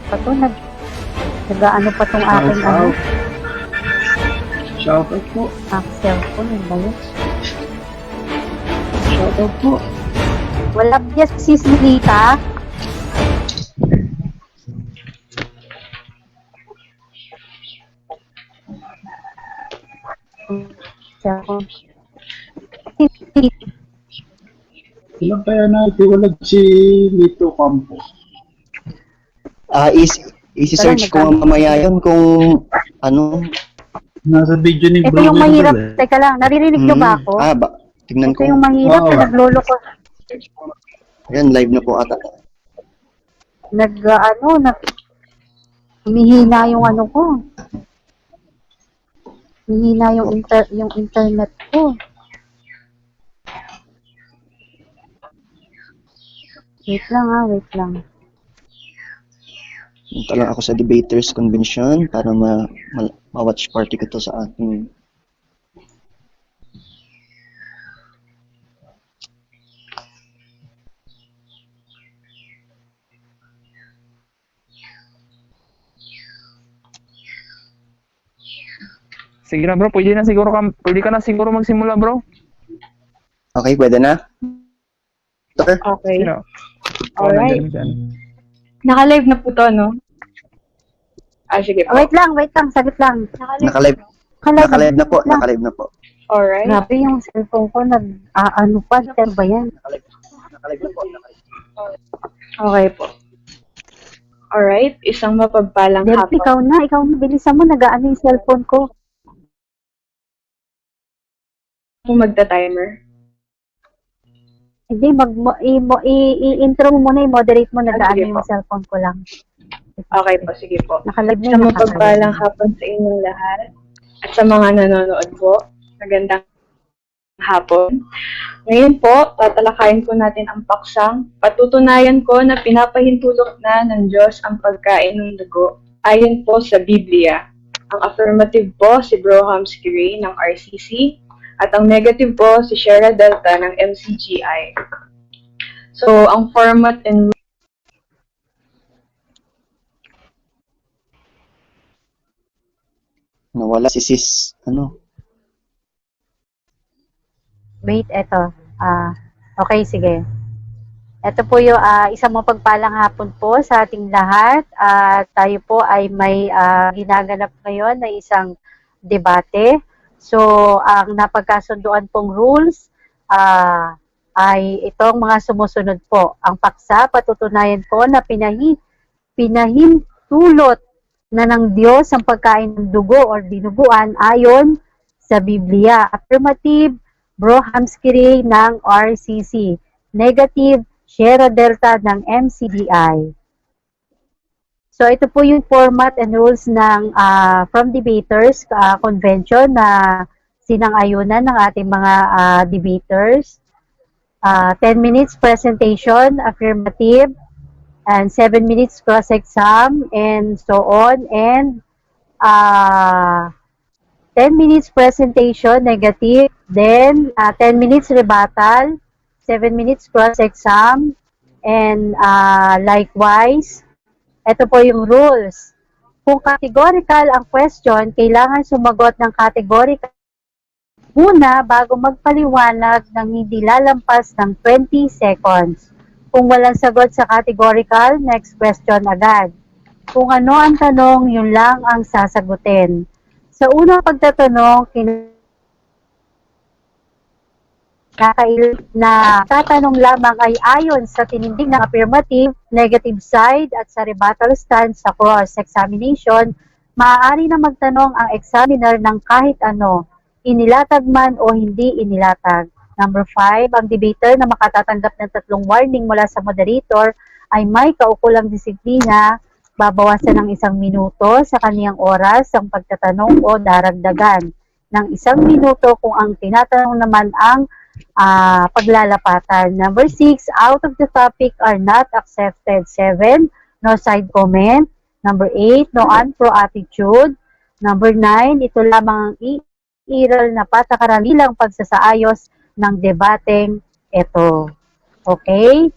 pa to, nag-ano pa tong aking ano, Shoutout po. cellphone, yun ba yun? Shoutout po. Wala yes, sis Lita. Cellphone. Ilan kaya na itiwalag si Lito Campo? Isi-search ko nga mamaya yun kung ano. Nasa video ni Ito Bro yung mahirap. Wilbur eh. Teka lang, naririnig nyo ba ako? Tignan Ito ko. yung mahirap Oo. na naglolo ko. Ayan, live na po ata. Humihina yung ano ko. Humihina yung internet ko. Wait lang. Punta lang ako sa Debaters Convention para ma-watch party ko to sa ating. Sige na bro, pwede ka na siguro magsimula bro. Okay, pwede na? Sir? Okay. Sino? Alright. Dyan. Naka-live na po to, no? Sige po. Wait lang, saglit lang. Nakalive na po. Nakalive na po. Alright. Grabe yung cellphone ko, ano pa, sir ba yan? Nakalive na po. Okay po. Alright. Isang mapagpalang Derek, hapon. ikaw na, bilisan mo, nag-ano yung cellphone ko. Magta-timer. Hindi, i-intro mo muna, i-moderate mo, nag-ano Sige yung po. cellphone ko lang. Okay po, sige po. Nakalive na Isang yung mapagpalang hapon sa inyong lahat. At sa mga nanonood po, magandang hapon. Ngayon po, tatalakayin po natin ang paksang patutunayan ko na pinapahintulot na ng Diyos ang pagkain ng dugo ayon po sa Biblia. Ang affirmative po si Bro Hamskiri ng RCC at ang negative po si Shera Delta ng MCGI. So, ang format and Nawala si sis. Ano? Wait, eto. Okay, sige. Ito po yung isang mapagpalang hapon po sa ating lahat. Tayo po ay may ginaganap ngayon na isang debate. So, ang napagkasunduan pong rules ay itong mga sumusunod po. Ang paksa, patutunayan po na pinahintulot na ng Diyos ang pagkain ng dugo or dinuguan ayon sa Biblia. Affirmative, Bro Hamskiri ng RCC. Negative, Shera Delta ng MCDI. So ito po yung format and rules ng from Debaters Convention na sinang-ayunan ng ating mga debaters. 10 minutes presentation, affirmative, and 7 minutes cross-exam, and so on, and 10 minutes presentation, negative, then 10 minutes rebuttal, 7 minutes cross-exam, and likewise, ito po yung rules. Kung categorical ang question, kailangan sumagot ng categorical muna bago magpaliwanag ng hindi lalampas ng 20 seconds. Kung walang sagot sa categorical, next question agad. Kung ano ang tanong, yun lang ang sasagutin. Sa unang pagtatanong, na tatanong lamang ay ayon sa tinindig ng affirmative, negative side at sa rebuttal stance sa cross-examination, maaari na magtanong ang examiner ng kahit ano, inilatag man o hindi inilatag. Number 5, ang debater na makatatanggap ng 3 warning mula sa moderator ay may kaukulang disiplina, babawasan ng 1 minuto sa kaniyang oras ang pagtatanong o daragdagan ng 1 minuto kung ang tinatanong naman ang paglalapatan. Number 6, out of the topic are not accepted. 7, no side comment. Number 8, no unpro attitude. Number 9, ito lamang ang iiral na patakaran pagsasaayos ng debateng ito. Okay?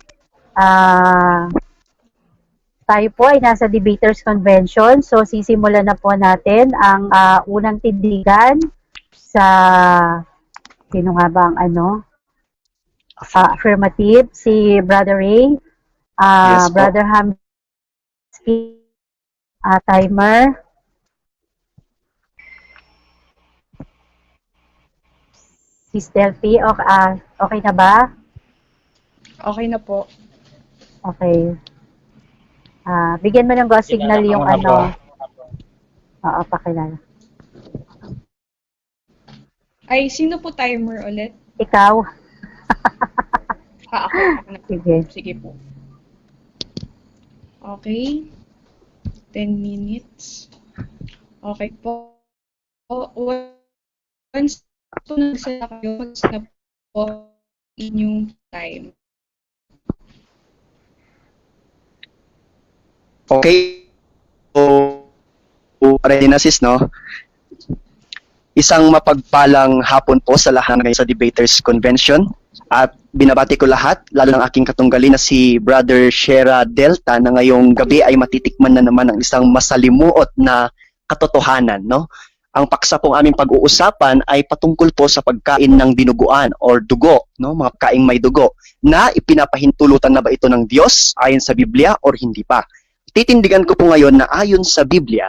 tayo po ay nasa Debaters Convention. So, sisimulan na po natin ang unang tindigan sa, sino nga ba ang affirmative? Si Brother Ray, Yes po. Brother Hamsky, timer. Si Stelfi, okay na ba? Okay na po. Okay. Bigyan mo ng go signal yung Oo, pakilala. Ay, sino po timer ulit? Ikaw? Ako. Sige. Sige po. Okay. 10 minutes. Okay po. Once po nagsala kayo, mag-snap po inyong time. Okay. So, ready na sis, no? Isang mapagpalang hapon po sa lahat ngayon sa Debaters Convention. At binabati ko lahat, lalo ng aking katunggali na si Brother Shera Delta na ngayong gabi ay matitikman na naman ng isang masalimuot na katotohanan, no? Ang paksa pong aming pag-uusapan ay patungkol po sa pagkain ng dinuguan or dugo, no? Mga pagkaing may dugo na ipinapahintulutan na ba ito ng Diyos ayon sa Biblia or hindi pa. Titindigan ko po ngayon na ayon sa Biblia,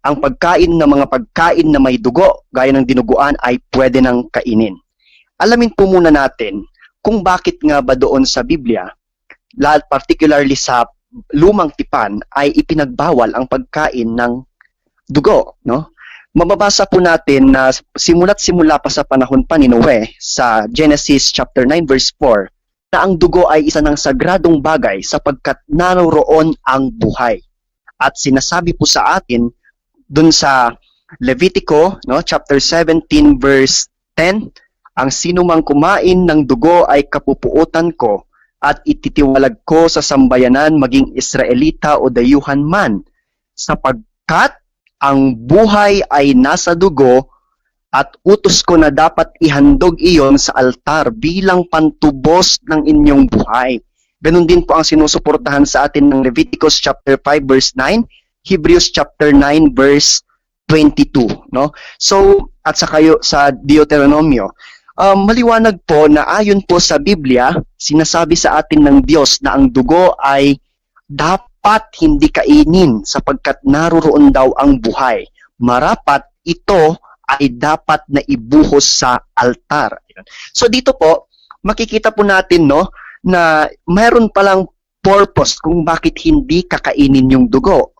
ang pagkain ng mga pagkain na may dugo, gaya ng dinuguan, ay pwede nang kainin. Alamin po muna natin kung bakit nga ba doon sa Biblia, particularly sa Lumang Tipan, ay ipinagbawal ang pagkain ng dugo, no? Mababasa po natin na simula't simula pa sa panahon pa ni Noe sa Genesis chapter 9 verse 4 na ang dugo ay isa ng sagradong bagay sapagkat naroroon ang buhay. At sinasabi po sa atin dun sa Levitico, no, chapter 17 verse 10, ang sinumang kumain ng dugo ay kapupuutan ko at ititiwalag ko sa sambayanan maging Israelita o dayuhan man, sapagkat ang buhay ay nasa dugo at utos ko na dapat ihandog iyon sa altar bilang pantubos ng inyong buhay. Ganun din po ang sinusuportahan sa atin ng Leviticus chapter 5 verse 9, Hebrews chapter 9 verse 22, no? So, at sa Deuteronomio, maliwanag po na ayon po sa Biblia, sinasabi sa atin ng Diyos na ang dugo ay dapat hindi kainin sapagkat naroroon daw ang buhay. Marapat ito ay dapat na ibuhos sa altar. So dito po, makikita po natin, no, na mayroon palang purpose kung bakit hindi kakainin yung dugo.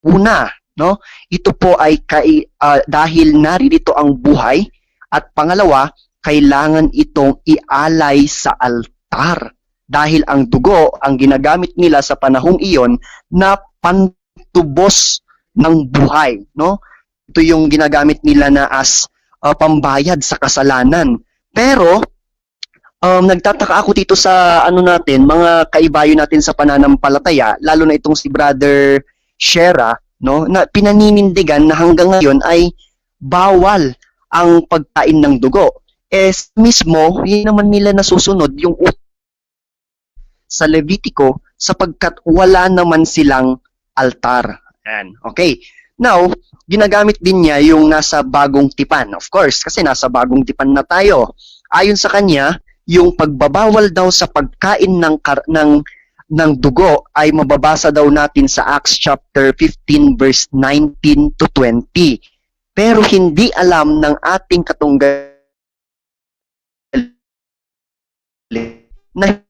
Una, no, ito po ay dahil naririto ang buhay, at pangalawa, kailangan itong ialay sa altar. Dahil ang dugo ang ginagamit nila sa panahong iyon na pantubos ng buhay, no? Ito yung ginagamit nila na as pambayad sa kasalanan. Pero nagtataka ako dito sa mga kaibayo natin sa pananampalataya, lalo na itong si Brother Shera, no, na pinaninindigan na hanggang ngayon ay bawal ang pagkain ng dugo. Mismo, yun naman nila nasusunod yung sa Levitico sapagkat wala naman silang altar. Ayan. Okay. Now, ginagamit din niya yung nasa Bagong Tipan. Of course, kasi nasa Bagong Tipan na tayo. Ayon sa kanya, yung pagbabawal daw sa pagkain ng dugo ay mababasa daw natin sa Acts chapter 15 verse 19 to 20. Pero hindi alam ng ating katunggali na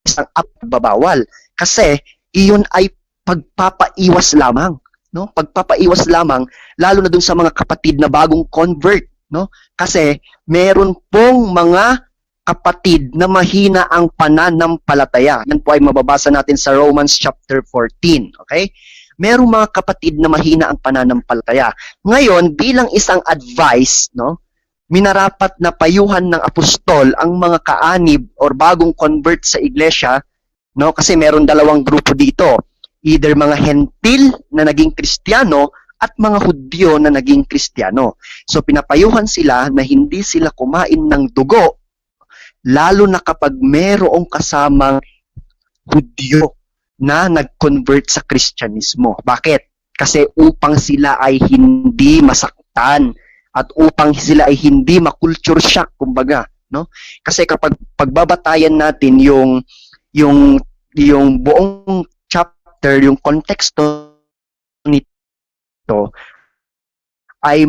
isang pagbabawal kasi iyon ay pagpapaiwas lamang, no? Pagpapaiwas lamang lalo na dun sa mga kapatid na bagong convert, no? Kasi meron pong mga kapatid na mahina ang pananampalataya. Yan po ay mababasa natin sa Romans chapter 14, okay? Merong mga kapatid na mahina ang pananampalataya. Ngayon, bilang isang advice, no? Minarapat na payuhan ng apostol ang mga kaanib or bagong convert sa iglesia, no? Kasi meron dalawang grupo dito. Either mga Hentil na naging Kristiyano at mga Hudyo na naging Kristiyano. So pinapayuhan sila na hindi sila kumain ng dugo, lalo na kapag merong kasamang Hudyo na nag-convert sa Kristyanismo. Bakit? Kasi upang sila ay hindi masaktan at upang sila ay hindi ma-culture shock, kumbaga, no? Kasi kapag pagbabatayan natin yung buong chapter, yung konteksto nito ay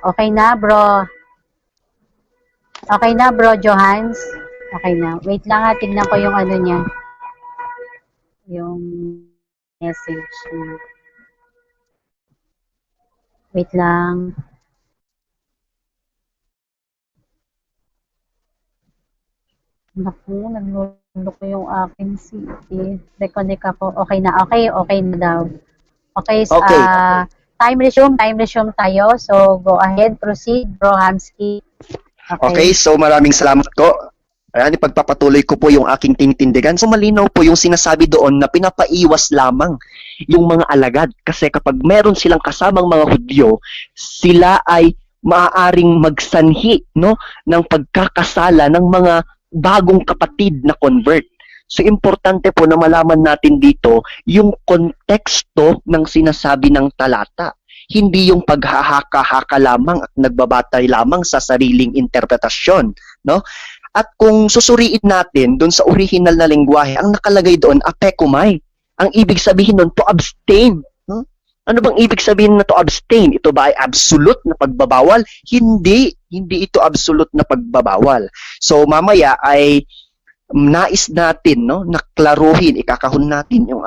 Okay na, bro. Okay na, bro, Johans. Okay na. Wait lang ha, tignan ko yung ano niya. Yung message niya. Wait lang. Naku, naglulok ko yung aking CD. Reconnect ako. Okay na, okay na daw. Okay, Okay. time resume tayo. So, go ahead, proceed, bro Hamski. Okay, so maraming salamat ko. Ayan, ipagpapatuloy ko po yung aking tinitindigan. So malinaw po yung sinasabi doon na pinapaiwas lamang yung mga alagad. Kasi kapag meron silang kasamang mga Hudyo, sila ay maaaring magsanhi, no, ng pagkakasala ng mga bagong kapatid na convert. So importante po na malaman natin dito yung konteksto ng sinasabi ng talata. Hindi yung paghahaka-haka lamang at nagbabatay lamang sa sariling interpretasyon, no? At kung susuriin natin doon sa original na lengguwahe, ang nakalagay doon apekumai. Ang ibig sabihin doon to abstain, no? Ano bang ibig sabihin na to abstain? Ito ba ay absolute na pagbabawal? Hindi ito absolute na pagbabawal. So mamaya ay nais natin, no, na klaruhin, ikakahon natin yung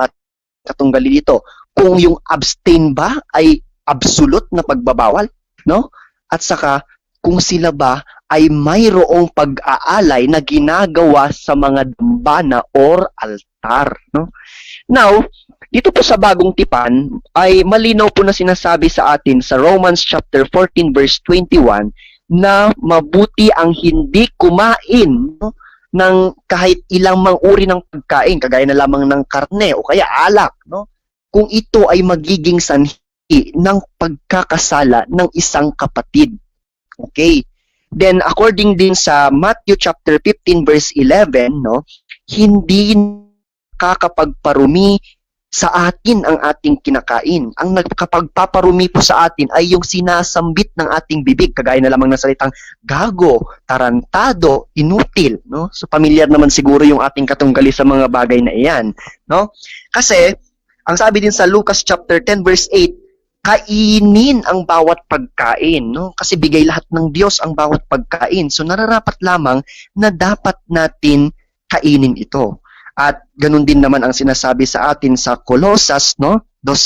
katunggali dito. Kung yung abstain ba ay absolute na pagbabawal, no? At saka kung sila ba ay mayroong pag-aalay na ginagawa sa mga dambana or altar, no? Now, dito po sa bagong tipan ay malinaw po na sinasabi sa atin sa Romans chapter 14 verse 21 na mabuti ang hindi kumain, no, ng kahit ilang mang uri ng pagkain, kagaya na lamang ng karne o kaya alak, no? Kung ito ay magiging sanhi ng pagkakasala ng isang kapatid. Okay? Then according din sa Matthew chapter 15 verse 11, no, hindi kakapagparumi sa atin ang ating kinakain. Ang nagkapagpaparumi po sa atin ay yung sinasambit ng ating bibig, kagaya na lamang ng salitang gago, tarantado, inutil, no? So familiar naman siguro yung ating katunggali sa mga bagay na iyan, no? Kasi ang sabi din sa Lucas chapter 10 verse 8, kainin ang bawat pagkain, no? Kasi bigay lahat ng Diyos ang bawat pagkain. So nararapat lamang na dapat natin kainin ito. At ganun din naman ang sinasabi sa atin sa Colosas, no? 15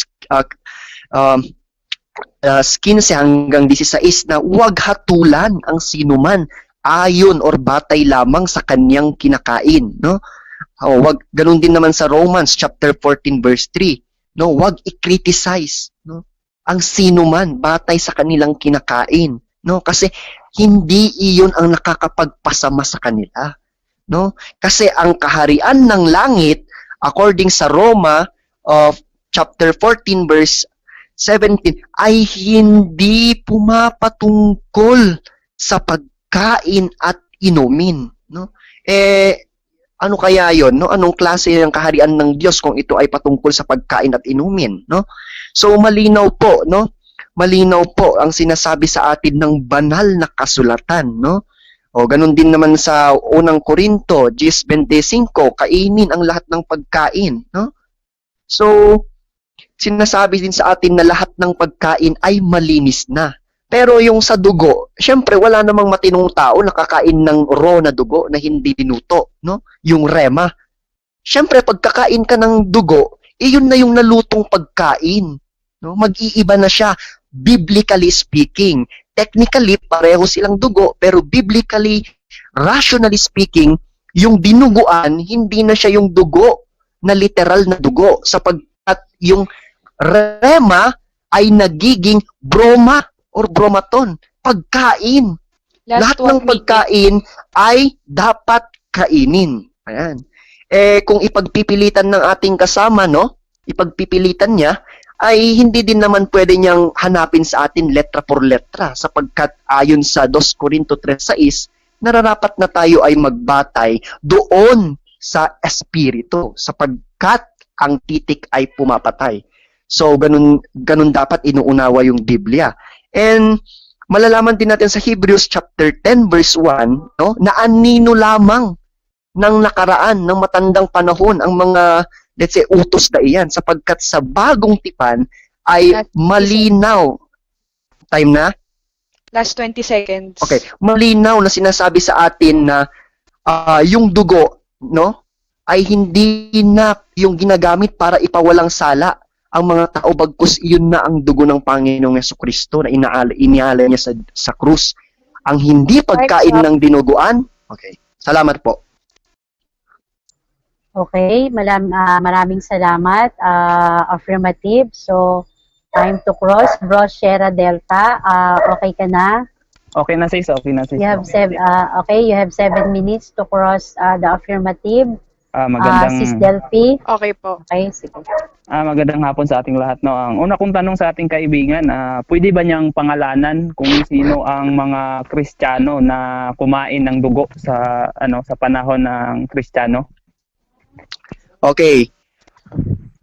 hanggang 16 na huwag hatulan ang sinuman ayon or batay lamang sa kanyang kinakain, no? Wag ganun din naman sa Romans chapter 14 verse 3, no? Huwag i-criticize, no, ang sinuman batay sa kanilang kinakain, no? Kasi hindi iyon ang nakakapagpasama sa kanila, no? Kasi ang kaharian ng langit according sa Roma of chapter 14 verse 17 ay hindi pumapatungkol sa pagkain at inumin, no? Ano kaya yon, no? Anong klase ng kaharian ng Diyos kung ito ay patungkol sa pagkain at inumin, no? So malinaw po, no? Malinaw po ang sinasabi sa atin ng banal na kasulatan, no? O ganun din naman sa unang Korinto 10:25, kainin ang lahat ng pagkain, no? So, sinasabi din sa atin na lahat ng pagkain ay malinis na. Pero yung sa dugo, syempre wala namang matinong tao nakakain ng raw na dugo na hindi dinuto, no? Yung rema. Syempre pagkakain ka ng dugo, iyon na yung nalutong pagkain, no? Mag-iiba na siya biblically speaking. Technically pareho silang dugo, pero biblically, rationally speaking, yung dinuguan hindi na siya yung dugo na literal na dugo sapagkat yung rema ay nagiging broma or bromaton, pagkain. Lahat ng pagkain ay dapat kainin. Ayan. Kung ipagpipilitan ng ating kasama, no? Ipagpipilitan niya, ay hindi din naman pwede niyang hanapin sa atin letra por letra sapagkat ayon sa 2 Corinto 3:6, nararapat na tayo ay magbatay doon sa espiritu sapagkat ang titik ay pumapatay. So, ganun dapat inuunawa yung Biblia. And malalaman din natin sa Hebrews chapter 10 verse 1, no, na anino lamang ng nakaraan, ng matandang panahon, ang mga, let's say, utos na iyan, sapagkat sa bagong tipan ay malinaw. Time na? Last 20 seconds. Okay, malinaw na sinasabi sa atin na yung dugo, no, ay hindi na yung ginagamit para ipawalang sala ang mga tao, bagkus iyon na ang dugo ng Panginoong Jesucristo na iniala niya sa krus. Ang hindi pagkain ng dinuguan. Okay, salamat po. Okay, maraming salamat. Affirmative. So, time to cross. Bro Shera Delta, okay ka na? Okay na sis, okay na sis. You have you have 7 minutes to cross the affirmative. Sis Delphi. Okay po. Okay, sige. Magandang hapon sa ating lahat. No? Ang una kong tanong sa ating kaibigan, pwede ba niyang pangalanan kung sino ang mga Kristiyano na kumain ng dugo sa panahon ng Kristiyano? Okay.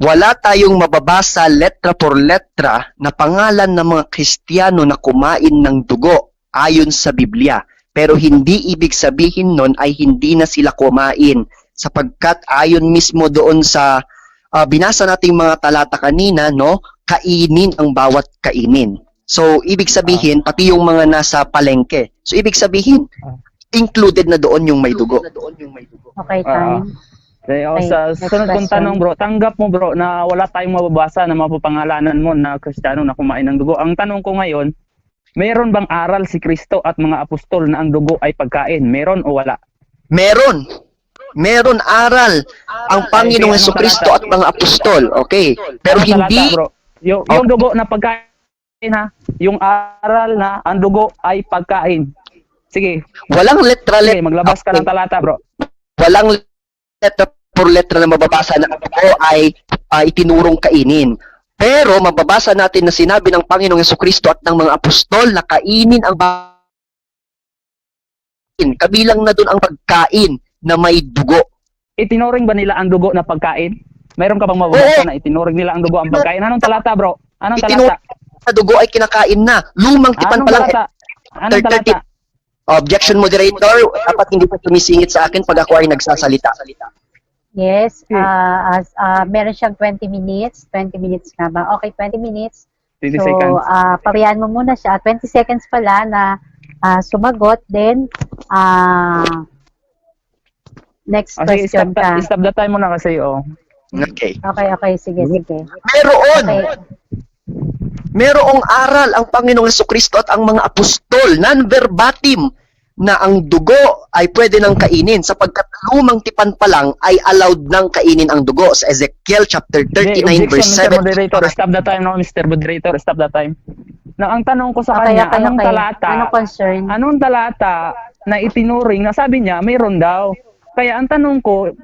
Wala tayong mababasa letra por letra na pangalan ng mga Kristiyano na kumain ng dugo ayon sa Biblia. Pero hindi ibig sabihin nun ay hindi na sila kumain sapagkat ayon mismo doon sa binasa nating mga talata kanina, no, kainin ang bawat kainin. So, ibig sabihin, pati yung mga nasa palengke. So, ibig sabihin, included na doon yung may dugo. Okay, time. Sa next sunod kong question. tanong bro, tanggap mo bro na wala tayong mababasa na mapapangalanan mo na Kristiyano na kumain ng dugo. Ang tanong ko ngayon, mayroon bang aral si Kristo at mga apostol na ang dugo ay pagkain? Meron o wala? Meron. Meron aral ang Panginoong Jesucristo at mga apostol. Okay. Pero Anong hindi... talata, bro? Yung dugo na pagkain ha? Yung aral na ang dugo ay pagkain. Sige. Walang letra. Sige, maglabas ka ng talata bro. Walang letra por letra na mababasa na ito ay itinurong kainin. Pero mababasa natin na sinabi ng Panginoong Jesucristo at ng mga apostol na kainin ang kabilang na doon ang pagkain na may dugo. Itinuring ba nila ang dugo na pagkain? Mayroon ka bang mababasa na itinuring nila ang dugo ang pagkain? Anong talata bro? Anong talata? Itinuring na dugo ay kinakain na. Lumang tipan Anong pa lang. talata? Anong talata? Objection moderator, dapat hindi pa sumisingit sa akin pag ako ay nagsasalita. Yes, meron siyang 20 minutes. 20 minutes nga ba? Okay, 20 minutes. 20 So, seconds. pabayaan mo muna siya. 20 seconds pala na sumagot. Then, next Sige, question ka. stop the time muna kasi Okay. Okay, sige. Meron! Okay. Merong aral ang Panginoong Jesucristo at ang mga apostol, non-verbatim, na ang dugo ay pwede nang kainin sapagkat lumang tipan pa lang ay allowed nang kainin ang dugo sa Ezekiel chapter 39 verse 7. Mr. Moderator, stop the time no, Mr. Moderator, stop the time. Na ang tanong ko sa kanya, anong talata? Anong concern? Anong talata na itinuring na sabi niya mayroon daw? Kaya ang tanong ko,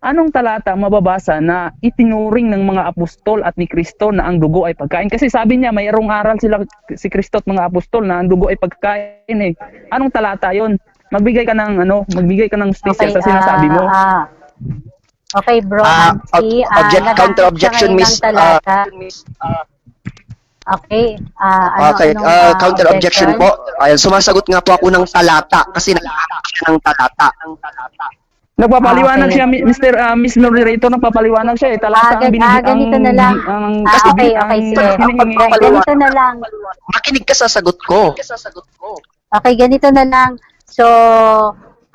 anong talata mababasa na itinuring ng mga apostol at ni Kristo na ang dugo ay pagkain? Kasi sabi niya mayroong aral sila si Kristo at mga apostol na ang dugo ay pagkain eh. Anong talata 'yon? Magbigay ka ng justisya sa sinasabi mo. Okay, bro. Nancy, counter objection, Miss. Okay. Okay, counter objection po. Ayan, sumasagot nga po ako ng talata kasi nag-aak siya ng talata. Nagpapaliwanag Okay. siya, Miss Moderator, nagpapaliwanag siya eh. Talata ang ganito na lang. Okay, sige. Ganito na lang. Makinig ka sa sagot ko. Okay, ganito na lang. So,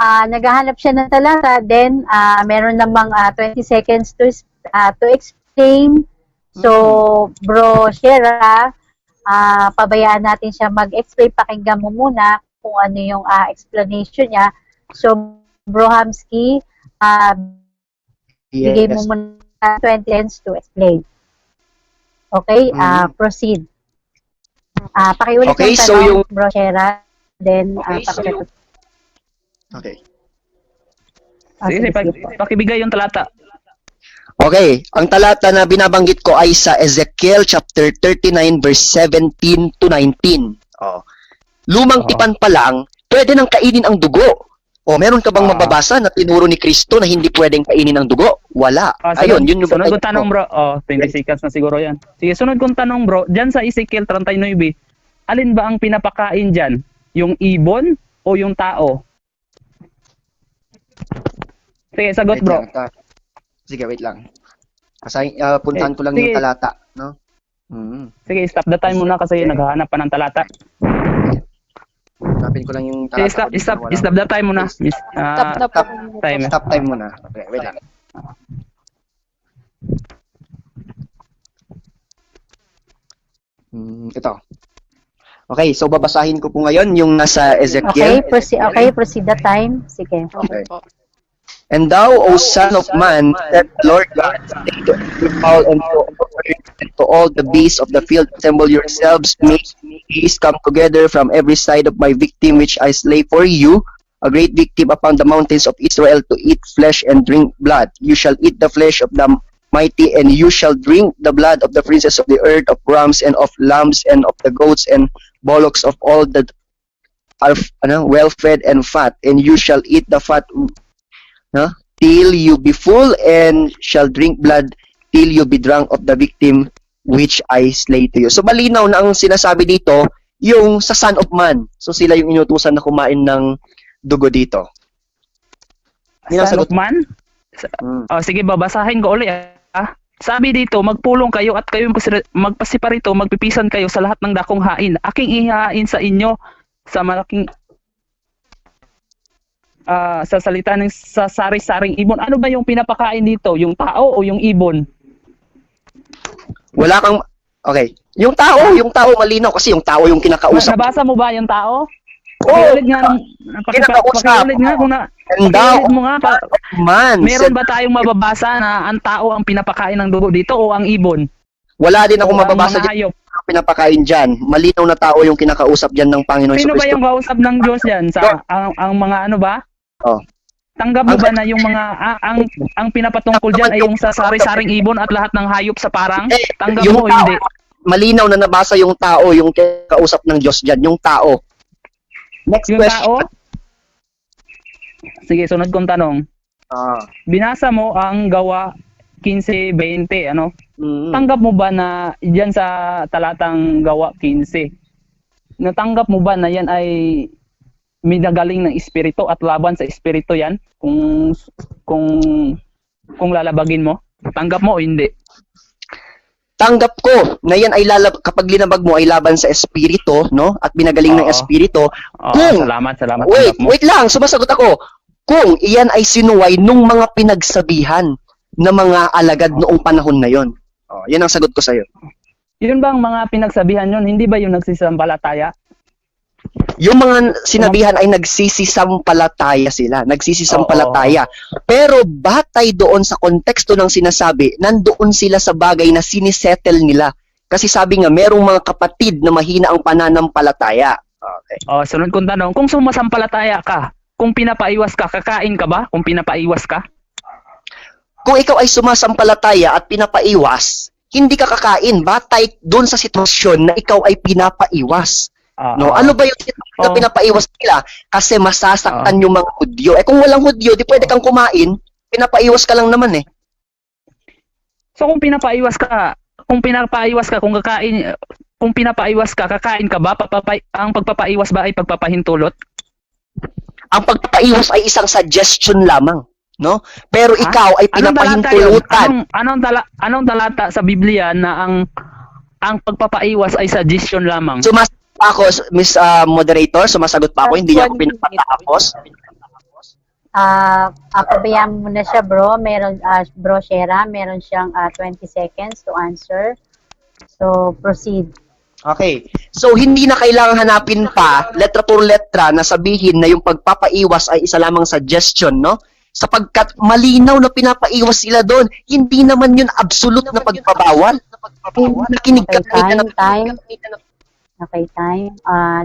naghahanap siya ng talata, then meron namang 20 seconds to explain. So, Bro Shera, pabayaan natin siya mag-explain. Pakinggan mo muna kung ano yung explanation niya. So, Bro Hamski, bigay mo muna 20 seconds to explain. Okay, proceed. Pakiulit Okay, yung so tanong, yung- Bro Shera, then Okay, so pakiulit. Okay. Sige, pakibigay yung talata. Okay, ang talata na binabanggit ko ay sa Ezekiel chapter 39 verse 17 to 19. Oh. Lumang tipan pa lang, pwede nang kainin ang dugo. O meron ka bang mababasa na tinuro ni Kristo na hindi pwedeng kainin ang dugo? Wala. Ayun, yun yung sunod kong tanong, bro. 20 seconds na siguro yan. Sige, sunod kong tanong, bro. Diyan sa Ezekiel 39, alin ba ang pinapakain dyan? Yung ibon o yung tao? Sige, sagot, Wait bro. lang, sige, wait lang. Puntahan ko lang Sige. yung talata, no? Sige, stop the time muna kasi naghahanap pa ng talata. Hanapin ko lang yung Sige, talata. stop the time muna. Miss, Stop na po. time. Stop time muna. Okay, wait lang. Ito. Okay, so babasahin ko po ngayon yung nasa Ezekiel. Proceed the time. Sige. Okay. And thou, O son of man, said the Lord God, say to every fowl and to all birds and to all the beasts of the field, assemble yourselves, make peace, come together from every side of my victim which I slay for you, a great victim upon the mountains of Israel, to eat flesh and drink blood. You shall eat the flesh of the mighty, and you shall drink the blood of the princes of the earth, of rams and of lambs and of the goats and bullocks, of all that are well fed and fat, and you shall eat the fat till you be full, and shall drink blood till you be drunk of the victim which I slay to you. So malinaw na ang sinasabi dito yung sa Son of Man. So sila yung inutusan na kumain ng dugo dito. Yun ang Son sagot. of man? Sige, babasahin ko ulit. Sabi dito, magpulong kayo at kayo magpasiparito, magpipisan kayo sa lahat ng dakong hain. Aking ihain sa inyo sa malaking sa salita ng sa sari-saring ibon. Ano ba yung pinapakain dito? Yung tao o yung ibon? Wala kang okay. Yung tao malinaw kasi yung tao yung kinakausap. Nabasa mo ba yung tao? Oo. Pakiulit nga, Kinakausap. pakiulit nga kung And thou, pakiulit mo nga. man, Meron said, ba tayong mababasa na ang tao ang pinapakain ng dugo dito o ang ibon? wala din ako O ang mababasa mga dyan hayop? ang pinapakain dyan. Malinaw na tao yung kinakausap dyan ng Panginoon Sino ba Jesucristo. yung kausap ng Diyos yan? Ang mga ano ba? Oh. Tanggap mo ba na yung mga ang pinapatungkol dyan ay yung sa sari-saring ibon at lahat ng hayop sa parang? Tanggap Yung mo o tao, hindi? malinaw na nabasa yung tao, yung kausap ng Diyos dyan, yung tao. Next Yung question. tao? Sige, sunod kong tanong. Binasa mo ang Gawa 15:20, ano? Tanggap mo ba na diyan sa talatang Gawa 15, natanggap mo ba na yan ay minagaling ng espiritu at laban sa espiritu yan? Kung lalabagin mo? Tanggap mo o hindi? Tanggap ko na yan ay kapag linabag mo ay laban sa espiritu, no? At binagaling ng Oo. espiritu. Oo, salamat. Wait, Tanggap mo. wait lang, sumasagot ako. Kung iyan ay sinuway nung mga pinagsabihan na mga alagad noong panahon na yon. Yan ang sagot ko sa'yo. Yun bang mga pinagsabihan yun? Hindi ba yung nagsisampalataya? Yung mga sinabihan ay nagsisisampalataya sila. Nagsisisampalataya. Pero batay doon sa konteksto ng sinasabi, nandoon sila sa bagay na sinisettle nila. Kasi sabi nga, merong mga kapatid na mahina ang pananampalataya. Okay. Sunod kong tanong, kung sumasampalataya ka, kung pinapaiwas ka, kakain ka ba? Kung pinapaiwas ka? Kung ikaw ay sumasampalataya at pinapaiwas, hindi ka kakain. Batay doon sa sitwasyon na ikaw ay pinapaiwas. No, ano ba yung sitwasyon na pinapaiwas nila? Kasi masasaktan yung mga Hudyo. Kung walang Hudyo, di pwede kang kumain. Pinapaiwas ka lang naman eh. So kung pinapaiwas ka, kung kakain, kung pinapaiwas ka, kakain ka ba? Ang pagpapaiwas ba ay pagpapahintulot? Ang pagpapaiwas ay isang suggestion lamang, no? Pero Ha? ikaw ay Anong talata yun? pinapahintulutan. Anong talata sa Biblia na ang pagpapaiwas ay suggestion lamang? Sumasagot pa ako, Miss Moderator, sumasagot pa ako, hindi niya ako pinapatapos. Pabayaan mo na siya, bro. Meron, bro Shera, meron siyang 20 seconds to answer. So, proceed. Okay. So, hindi na kailangan hanapin pa, letra por letra, na sabihin na yung pagpapaiwas ay isa lamang suggestion, no? Sapagkat malinaw na pinapaiwas sila doon. Hindi naman yun absolute na pagpabawal. Nakinig ka Okay, time. Okay, time.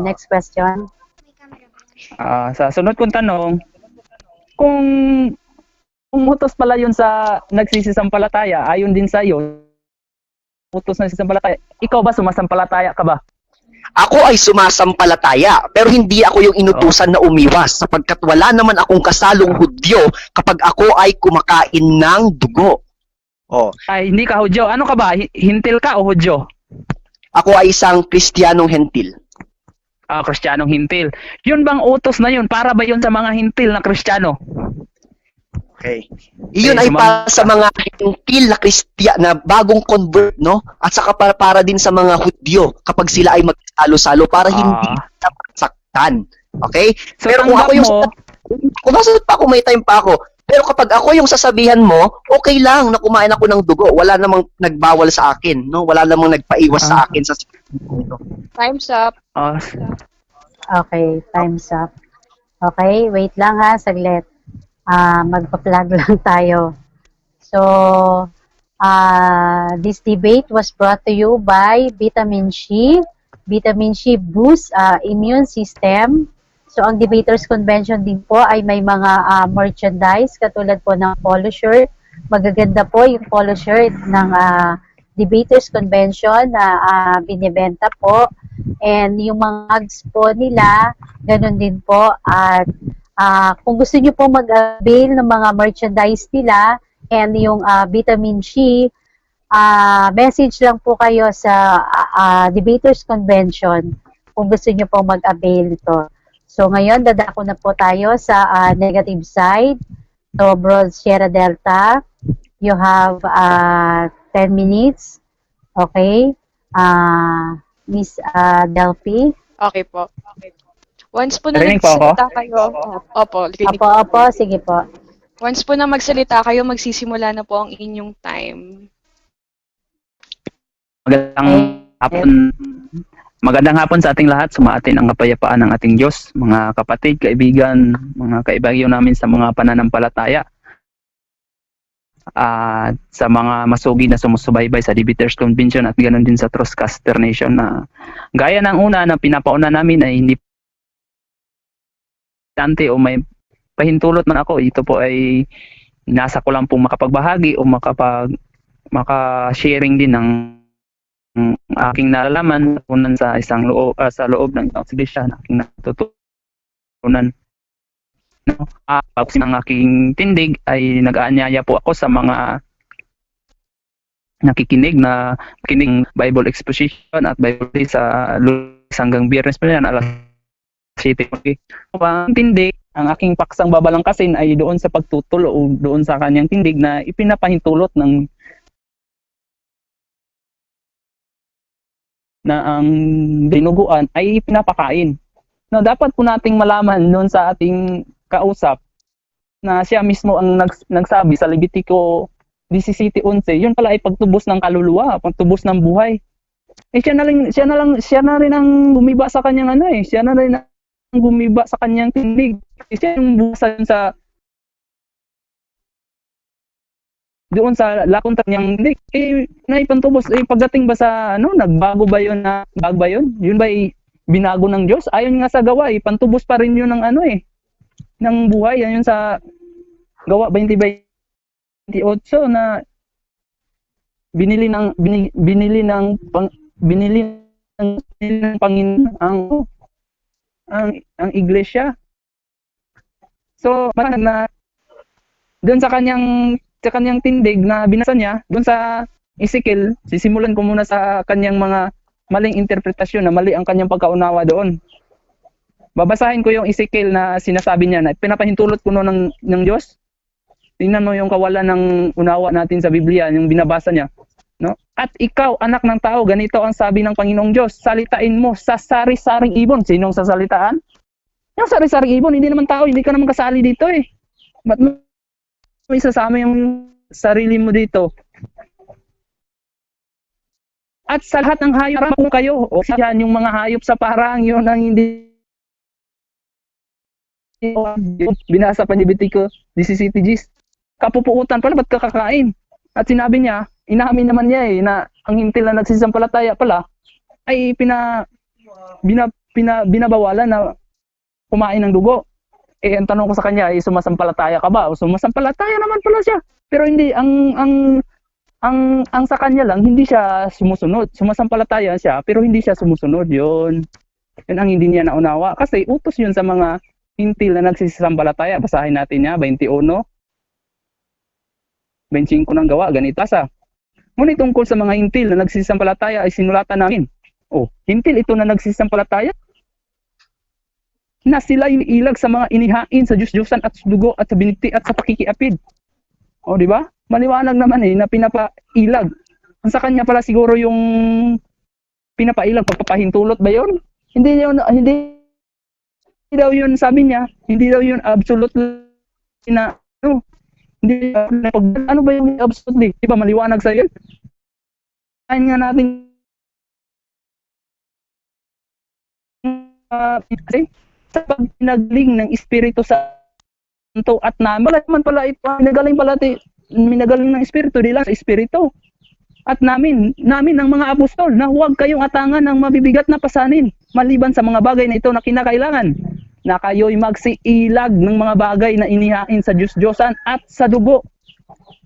Next question. Sa sunod kong tanong, kung utos pala yun sa nagsisisampalataya, ayon din sa iyo, utos na sisampalataya, ikaw ba sumasampalataya ka ba? Ako ay sumasampalataya, pero hindi ako yung inutusan na umiwas sapagkat wala naman akong kasalong Hudyo kapag ako ay kumakain ng dugo. Oh, Ay, hindi ka Hudyo. Ano ka ba? Hintil ka o Hudyo? ako ay isang Kristiyanong hentil. Kristiyanong hintil. Yun bang utos na yun? Para ba yun sa mga hintil na Kristiyano? Okay. Iyon Okay, ay para sa mga hentil na na bagong convert, no? At saka para din sa mga Hudyo kapag sila ay magsalo-salo para hindi saktan. Okay? So, Pero kung ako yung kung nasa pa ako, may time pa ako. Pero kapag ako yung sasabihan mo, okay lang na kumain ako ng dugo. Wala namang nagbawal sa akin, no? Wala namang nagpaiwas sa akin sa Time's up. Okay, time's up. Okay, wait lang ha, saglit. Magpa-plug lang tayo. So, this debate was brought to you by Vitamin C. Vitamin C boosts immune system. So, ang Debaters Convention din po ay may mga merchandise katulad po ng polo shirt. Magaganda po yung polo shirt ng Debaters Convention na binibenta po. And yung mga mugs po nila, ganun din po. At kung gusto nyo po mag-avail ng mga merchandise nila and yung Vitamin C, message lang po kayo sa Debaters Convention kung gusto nyo po mag-avail ito. So ngayon, dadako na po tayo sa negative side. So, Bro Sierra Delta, you have 10 minutes. Okay. Miss Delphi. Okay po. Once po na Narinig po ako? magsalita kayo, opo, rinig po. Opo, sige po. Once po na magsalita kayo, magsisimula na po ang inyong time. Magandang hapon sa ating lahat. Sumaatin ang kapayapaan ng ating Diyos, mga kapatid, kaibigan, mga kaibagyo namin sa mga pananampalataya. At sa mga masugi na sumusubaybay sa Debaters Convention at ganoon din sa Trustcaster Nation na gaya ng una na pinapauna namin ay hindi o may pahintulot man ako. Ito po ay nasa ko lang pong makapagbahagi o maka-sharing din ng aking nalalaman sa isang loob sa loob ng iglesia na aking natutunan. Ang aking tindig ay nag-aanyaya po ako sa mga nakikinig na kinig Bible exposition at Bible sa Lunes hanggang Biyernes pa yan alas 7. Ang tindig, ang aking paksang babalangkasin ay doon sa pagtutol o doon sa kanyang tindig na ipinapahintulot ng na ang dinuguan ay pinapakain. No, dapat po nating malaman noon sa ating kausap na siya mismo ang nagsabi sa Levitico 17:11, yun pala ay pagtubos ng kaluluwa, pagtubos ng buhay. Siya na rin ang gumiba sa kanyang siya na rin ang gumiba sa kanyang tindig. Siya yung buwasan sa doon sa lakong kanyang tindig. Naipantubos, pagdating ba sa nagbago ba yun na bago ba yun? Yun ba binago ng Diyos? Ayon nga sa gawa, pantubos pa rin yun ng ng buhay. Yan yun sa gawa 20:28 na binili ng Panginoon ang iglesia. So, parang na doon sa kanyang tindig na binasa niya, doon sa Ezekiel, sisimulan ko muna sa kanyang mga maling interpretasyon, na mali ang kanyang pagkaunawa doon. Babasahin ko yung Ezekiel na sinasabi niya na pinapahintulot ko noon ng Diyos. Tingnan mo yung kawalan ng unawa natin sa Biblia, yung binabasa niya. No? At ikaw, anak ng tao, ganito ang sabi ng Panginoong Diyos, salitain mo sa sari-saring ibon. Sinong sasalitaan? Yung sari-saring ibon, hindi naman tao, hindi ka naman kasali dito eh. Ba't mo isasama yung sarili mo dito? At sa lahat ng hayop kung kayo, o yan, yung mga hayop sa parang, yun ang hindi binasa pa ni Leviticus 17:10. Kapupuutan pala, ba't kakakain? At sinabi niya, inamin naman niya na ang hintil na nagsisampalataya pala ay binabawalan na kumain ng dugo. Ang tanong ko sa kanya ay sumasampalataya ka ba? O sumasampalataya naman pala siya. Pero hindi, ang sa kanya lang, hindi siya sumusunod. Sumasampalataya siya, pero hindi siya sumusunod. Yun ang hindi niya naunawa. Kasi utos yun sa mga hintil na nagsisampalataya. Basahin natin niya, 21. 25 ng gawa, ganito sa. Ngunit tungkol sa mga hintil na nagsisampalataya ay sinulatan namin. Hintil ito na nagsisampalataya? Na sila ilag sa mga inihain sa Diyos-Diyosan at dugo at sa binigti at sa pakikiapid. Di ba? Maliwanag naman na pinapailag. Sa kanya pala siguro yung pinapailag, pagpapahintulot ba yun? Hindi daw yun, sabi niya, hindi daw yun absolute na, hindi, ano ba yung absolutely? Di ba maliwanag sa yun? Kain nga natin sa pagpinagaling ng Espiritu Santo at namin. Wala naman pala ito, minagaling ng Espiritu, di lang sa Espiritu. At namin ang mga apostol na huwag kayong atangan ng mabibigat na pasanin maliban sa mga bagay na ito na kinakailangan, na kayo'y magsiilag ng mga bagay na inihain sa Diyos-Diyosan at sa dugo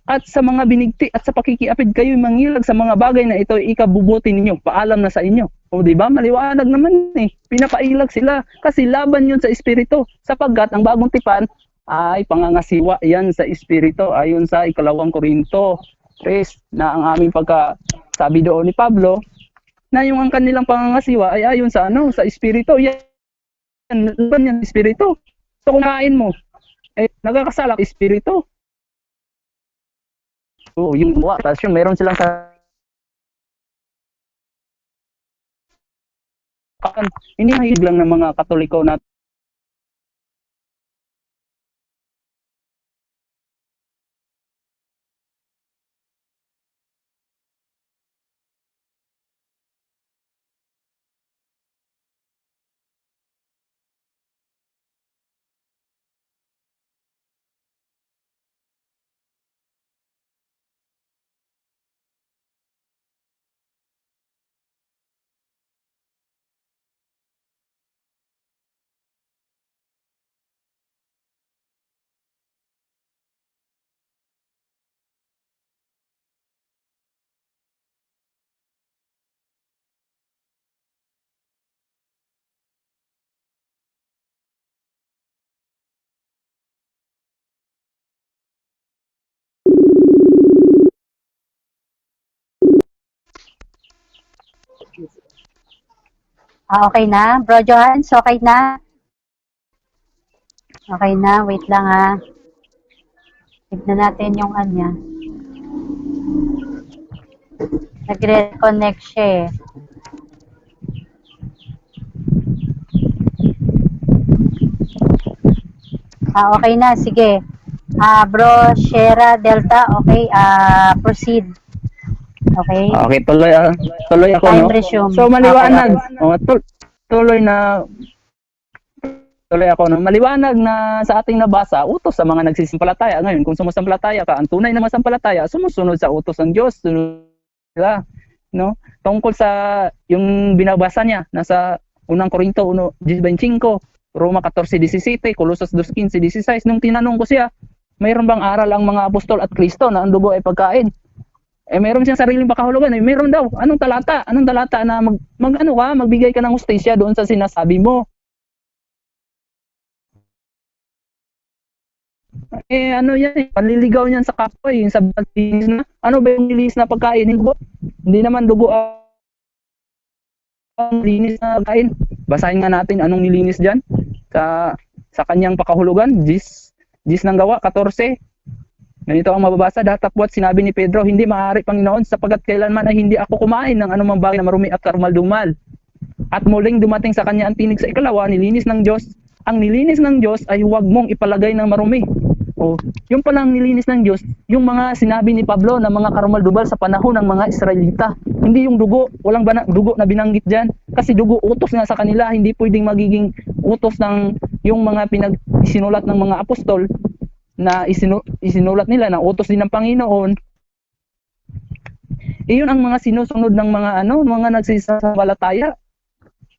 at sa mga binigti at sa pakikiapid, kayo'y mangilag sa mga bagay na ito ikabubuti ninyo, paalam na sa inyo. Di ba? Maliwanag naman pinapailag sila kasi laban yun sa Espiritu, sapagkat ang bagong tipan ay pangangasiwa yan sa Espiritu ayon sa 2 Korinto 3 na ang aming pagkasabi doon ni Pablo na yung ang kanilang pangangasiwa ay ayon sa sa Espiritu. Laban yan Espiritu. So kung kain mo, nagkakasala Espiritu. Yung tapos yung meron silang hindi mahilig lang ng mga Katoliko na Okay na? Bro Johans, okay na? Okay na, wait lang tignan natin yung anya. Nagre-connect siya eh. Okay na, sige. Bro Shera Delta, okay, proceed. Okay. Okay, tuloy ako, Time no? resume. So maliwanag. Okay. Tuloy ako, no? Maliwanag na sa ating nabasa, utos sa mga nagsisimpalataya. Ngayon, kung sumasampalataya ka, ang tunay na masampalataya, sumusunod sa utos ng Diyos. Diba? No? Tungkol sa yung binabasa niya, nasa 1 Korinto 1:25, Roma 14:17, Colossus 2:15-16, nung tinanong ko siya, mayroon bang aral ang mga apostol at Kristo na ang dugo ay pagkain? Meron siyang sariling pakahulugan. Meron daw. Anong talata? Na magbigay ka ng hustisya doon sa sinasabi mo. Yan, panliligaw niyan sa kapwa, yung sabi na, ano ba yung nilis na pagkain? Hindi naman dugo ang linis na kain. Basahin nga natin anong nilinis diyan sa kanyang pakahulugan, Gis ng Gawa 14. Ganito ang mababasa, datapwat sinabi ni Pedro, hindi maaari Panginoon sapagkat kailanman ay hindi ako kumain ng anumang bagay na marumi at karumal-dumal. At muling dumating sa kanya ang tinig sa ikalawa, nilinis ng Diyos. Ang nilinis ng Diyos ay huwag mong ipalagay ng marumi. O, yung palang nilinis ng Diyos, yung mga sinabi ni Pablo na mga karumal-dumal sa panahon ng mga Israelita. Hindi yung dugo, walang dugo na binanggit dyan. Kasi dugo, utos nga sa kanila, hindi pwedeng magiging utos ng yung mga isinulat ng mga apostol na isinulat nila na utos din ng Panginoon. Iyon ang mga sinusunod ng mga mga nagsisabalataya.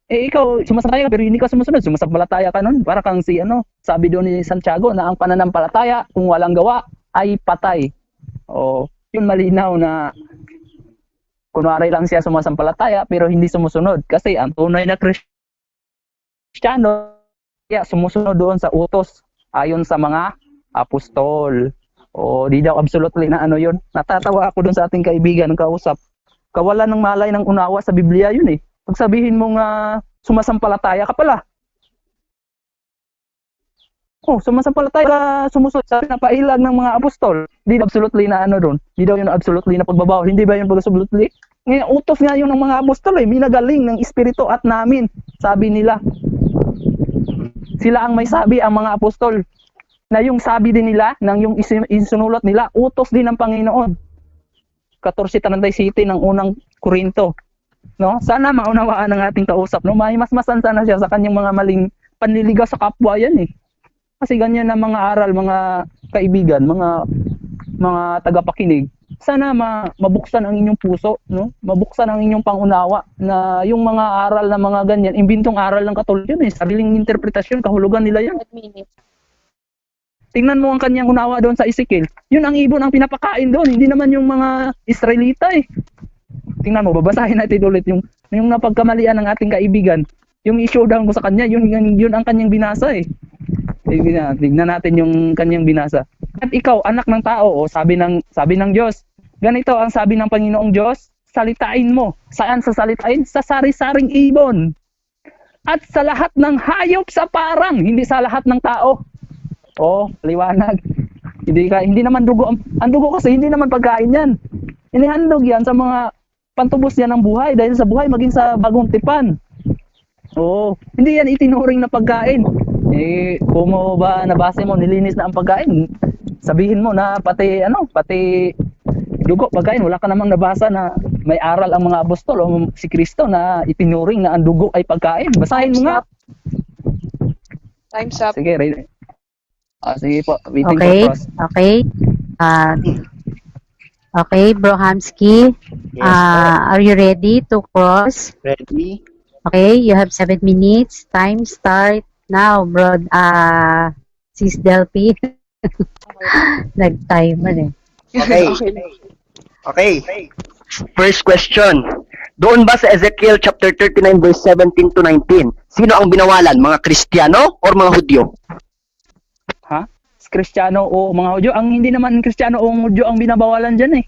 Ikaw sumasabataya pero hindi ka sumusunod, sumasabalataya ka nun. Para kang sabi doon ni Santiago na ang pananampalataya kung walang gawa ay patay. O, yun malinaw na kunwari lang siya sumasampalataya pero hindi sumusunod. Kasi ang tunay na Kristiyano, sumusunod doon sa utos ayon sa mga apostol. O, di daw absolutely na yun. Natatawa ako doon sa ating kaibigan kausap. Kawalan ng malay ng unawa sa Biblia yun eh. Pag sabihin mong sumasampalataya ka pala. Oh, sumasampalataya ka, sumusunod sa napailag ng mga apostol. Di daw absolutely na doon. Di daw yun absolutely na pagbabawal. Hindi ba yun absolutely? Ngayon, utos nga yun ng mga apostol eh. Minagaling ng Espiritu at namin. Sabi nila. Sila ang may sabi, ang mga apostol. Na yung sabi din nila, ng yung isinulat nila, utos din ng Panginoon. 14:37 ng unang Korinto. No? Sana maunawaan ng ating kausap. No? Mas-masan sana siya sa kanyang mga maling panliligaw sa kapwa yan eh. Kasi ganyan na mga aral, mga kaibigan, mga tagapakinig. Sana mabuksan ang inyong puso, no? Mabuksan ang inyong pangunawa na yung mga aral na mga ganyan, imbintong aral ng Katoliko yun eh, sariling interpretasyon, kahulugan nila yan. Tingnan mo ang kanyang unawa doon sa Ezekiel. Yun ang ibon ang pinapakain doon, hindi naman yung mga Israelita eh. Tingnan mo, babasahin natin ulit yung napagkamalian ng ating kaibigan. Yung i-showdown ko sa kanya, yun ang kanyang binasa eh. Tingnan natin yung kanyang binasa. At ikaw, anak ng tao, sabi ng Diyos, ganito ang sabi ng Panginoong Diyos, salitain mo. Saan sasalitain? Sa sari-saring ibon. At sa lahat ng hayop sa parang, hindi sa lahat ng tao. Oh, liwanag. Hindi naman dugo. Ang dugo kasi hindi naman pagkain yan. Inihandog yan sa mga pantubos yan ng buhay dahil sa buhay maging sa bagong tipan. Oo, hindi yan itinuring na pagkain. Kung mo ba nabase mo nilinis na ang pagkain, sabihin mo na pati dugo pagkain, wala ka namang nabasa na may aral ang mga apostol o si Kristo na itinuring na ang dugo ay pagkain. Basahin mo nga. Time's up. Sige, ready. Sige po, waiting Okay, for cross. okay. Okay, Bro Hamsky, Yes, are you ready to cross? ready? Okay, you have 7 minutes. Time start now, bro. Sis Delphi. Nag-time man eh. Okay. Okay. First question. Doon ba sa Ezekiel chapter 39 verse 17 to 19, sino ang binawalan? Mga Kristiyano or mga Hudyo? Ha? Kristiyano o mga Hudyo? Ang hindi naman Kristiyano o Hudyo ang binabawalan diyan eh.